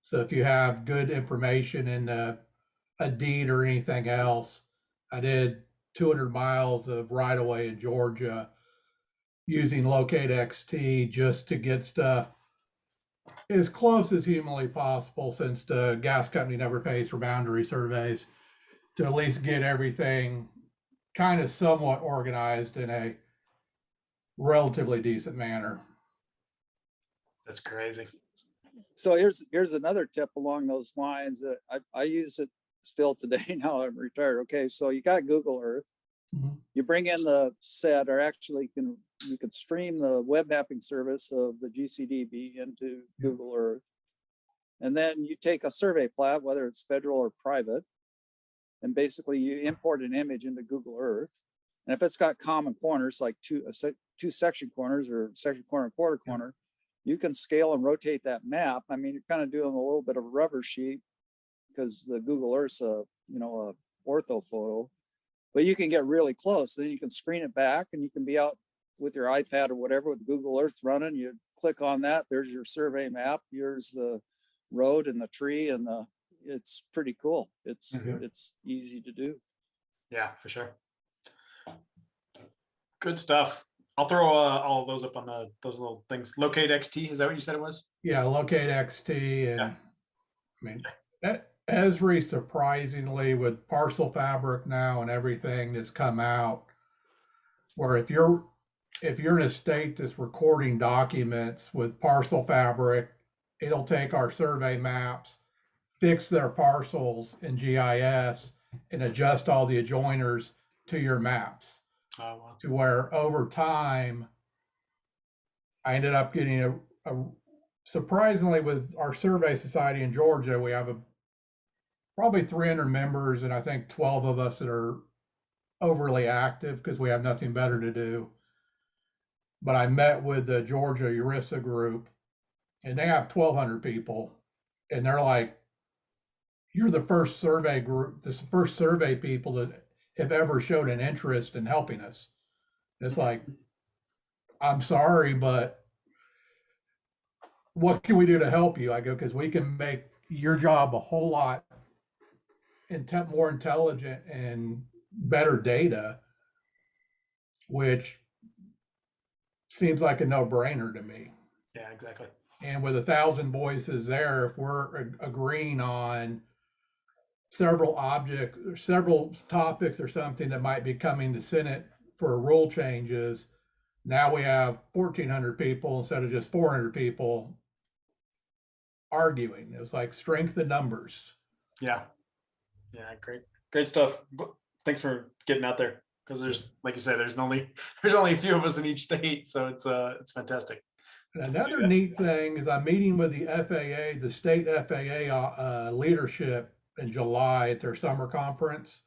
So if you have good information in a deed or anything else, I did 200 miles of right of way in Georgia using Locate XT just to get stuff as close as humanly possible, since the gas company never pays for boundary surveys, to at least get everything kind of somewhat organized in a relatively decent manner. That's crazy. So here's another tip along those lines that I use it still today. Now I'm retired. Okay, so you got Google Earth. Mhm. You bring in the set, or actually you can stream the web mapping service of the GCDB into Google Earth. And then you take a survey plat, whether it's federal or private, and basically you import an image into Google Earth. And if it's got common corners, like two section corners or section corner and quarter corner, you can scale and rotate that map. I mean, you're kind of doing a little bit of a rubber sheet because the Google Earth's a ortho photo, but you can get really close. Then you can screen it back and you can be out with your iPad or whatever with Google Earth running. You click on that, there's your survey map. Here's the road and the tree and it's pretty cool. It's easy to do. Yeah, for sure. Good stuff. I'll throw all of those up on those little things. Locate XT, is that what you said it was? Yeah, Locate XT, and Yeah. I mean, Esri, surprisingly, with Parcel Fabric now and everything that's come out, where if you're in a state that's recording documents with Parcel Fabric, it'll take our survey maps, fix their parcels in GIS, and adjust all the adjoiners to your maps. Oh, wow. To where over time, I ended up getting a surprisingly, with our survey society in Georgia, we have probably 300 members, and I think 12 of us that are overly active because we have nothing better to do. But I met with the Georgia ERISA group, and they have 1,200 people, and they're like, you're the first survey group, the first survey people that have ever showed an interest in helping us. It's like, I'm sorry, but what can we do to help you? I go, because we can make your job a whole lot more intelligent and better data, which seems like a no-brainer to me. Yeah, exactly. And with 1,000 voices there, if we're agreeing on several objects or several topics or something that might be coming to Senate for rule changes, now we have 1,400 people instead of just 400 people arguing. It was like strength in numbers. Yeah. Yeah, great stuff. Thanks for getting out there, because there's, like you said, there's only a few of us in each state, so it's fantastic. Another neat thing is I'm meeting with the FAA, the state FAA leadership in July at their summer conference.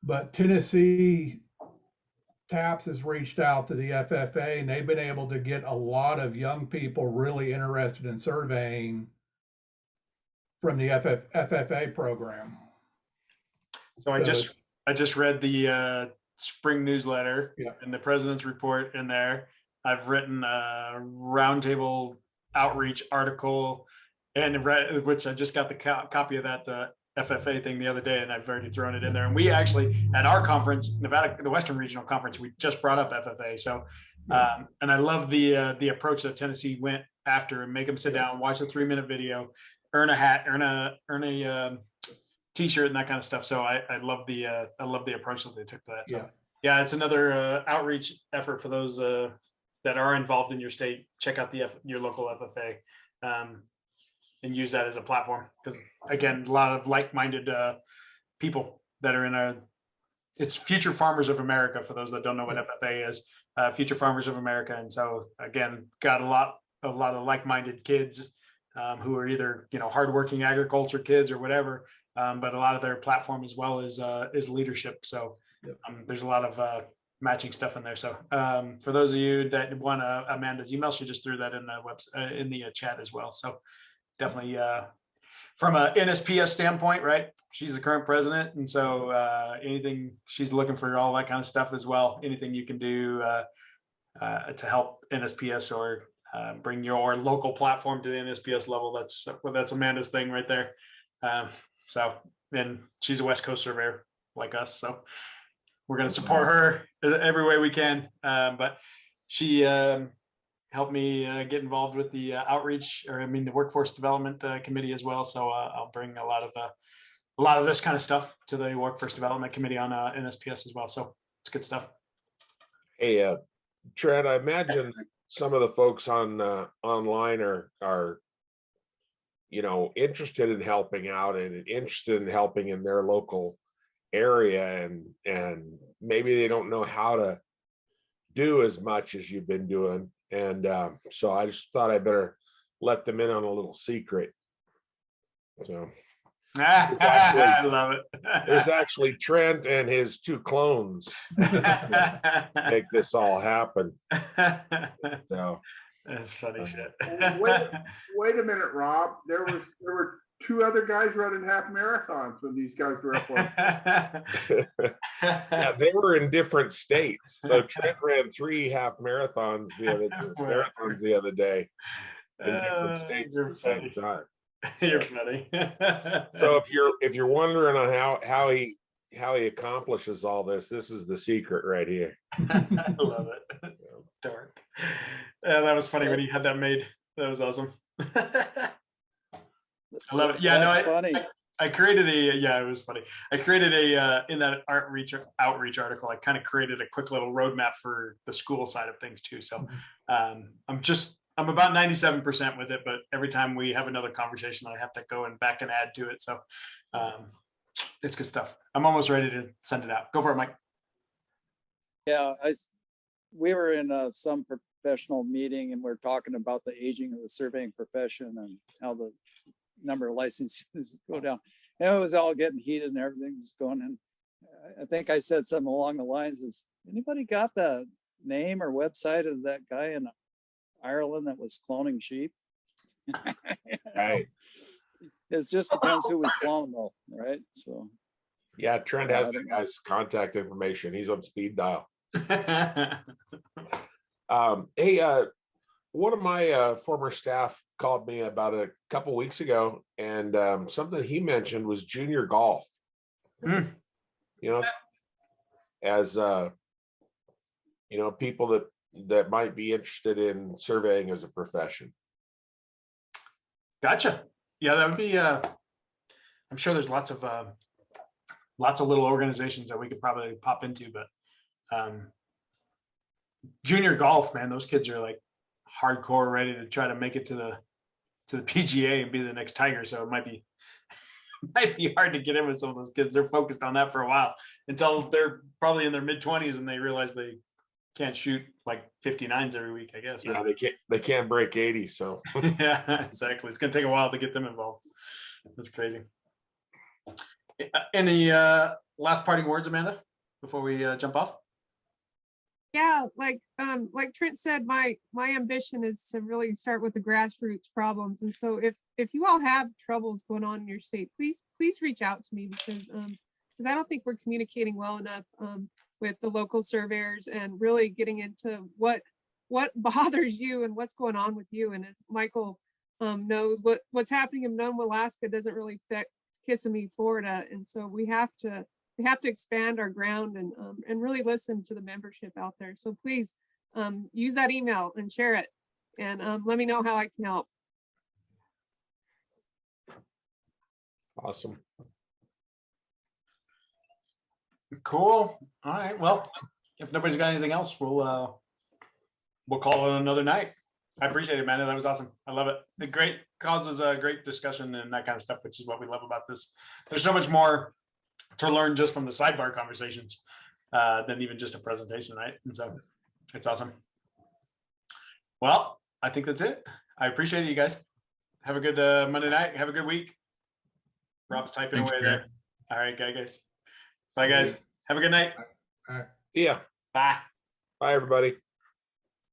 But Tennessee TAPS has reached out to the FFA, and they've been able to get a lot of young people really interested in surveying from the FFA program. So I just read the spring newsletter, yeah, and the president's report in there. I've written a roundtable outreach article, and which I just got the copy of that FFA thing the other day, and I've already thrown it in there. And we actually, at our conference, Nevada, the Western Regional Conference, we just brought up FFA. So, and I love the approach that Tennessee went after, and make them sit down, watch a 3-minute video, earn a hat, earn a T-shirt, and that kind of stuff. So I love the approach that they took to that. So yeah, it's another outreach effort for those that are involved in your state. Check out your local FFA. And use that as a platform, because again, a lot of like-minded people that are it's Future Farmers of America, for those that don't know what FFA is. Future Farmers of America. And so again, got a lot of like-minded kids who are either hardworking agriculture kids or whatever, but a lot of their platform as well is leadership. So there's a lot of matching stuff in there. So for those of you that want Amanda's email, she just threw that in the website in the chat as well. So definitely from a NSPS standpoint, right? She's the current president. And so anything, she's looking for all that kind of stuff as well. Anything you can do to help NSPS or bring your local platform to the NSPS level, that's Amanda's thing right there. So, and she's a West Coast surveyor like us. So we're going to support her every way we can. But she helped me get involved with the outreach, the workforce development committee as well. So I'll bring a lot of this kind of stuff to the workforce development committee on NSPS as well. So it's good stuff. Hey, Trent, I imagine some of the folks on online are interested in helping out and interested in helping in their local area, and maybe they don't know how to do as much as you've been doing. And so I just thought I better let them in on a little secret. So I love it. There's actually Trent and his 2 clones make this all happen. So that's funny shit. Wait a minute, Rob. There were 2 other guys running half marathons when these guys were up on. Yeah, they were in different states. So Trent ran 3 half marathons the other day in different states at the same time. You're funny. So if you're wondering on how he accomplishes all this is the secret right here. I love it. Dark. Yeah, that was funny when he had that made. That was awesome. I love it. Yeah, that's funny. I created it was funny. I created in that outreach article, I kind of created a quick little roadmap for the school side of things too. So I'm about 97% with it, but every time we have another conversation, I have to go back and add to it. So it's good stuff. I'm almost ready to send it out. Go for it, Mike. Yeah, we were in some professional meeting, and we're talking about the aging of the surveying profession and how the number of licenses go down. And it was all getting heated and everything was going in. I think I said something along the lines is, anybody got the name or website of that guy in Ireland that was cloning sheep? Right. It just depends who we clone though, right? So yeah, Trent has that guy's contact information. He's on speed dial. Hey, one of my former staff called me about a couple weeks ago, and something he mentioned was junior golf. you know, as, people that might be interested in surveying as a profession. Gotcha. Yeah, that would be, I'm sure there's lots of little organizations that we could probably pop into, but junior golf, man, those kids are like hardcore ready to try to make it to the PGA and be the next Tiger. So it might be hard to get in with some of those kids. They're focused on that for a while until they're probably in their mid-20s and they realize they can't shoot like 59s every week, I guess. Yeah, they can't break 80. So Yeah, exactly. It's gonna take a while to get them involved. That's crazy. Any last parting words, Amanda, before we jump off? Yeah, like Trent said, my ambition is to really start with the grassroots problems. And so if you all have troubles going on in your state, please reach out to me because I don't think we're communicating well enough with the local surveyors and really getting into what bothers you and what's going on with you. And as Michael knows, what's happening in Nome, Alaska doesn't really fit Kissimmee, Florida. And so we have to expand our ground and really listen to the membership out there. So please use that email and share it and let me know how I can help. awesome. Cool. All right. Well, if nobody's got anything else, we'll call it another night. I appreciate it, man. That was awesome. I love it. It great causes a great discussion and that kind of stuff, which is what we love about this. There's so much more to learn just from the sidebar conversations than even just a presentation, right? And so it's awesome. Well, I think that's it. I appreciate it, you guys. Have a good Monday night. Have a good week. Rob's typing Thanks, away Barry. there. All right, guys. Bye, guys. Have a good night. Yeah. Bye. Bye, everybody.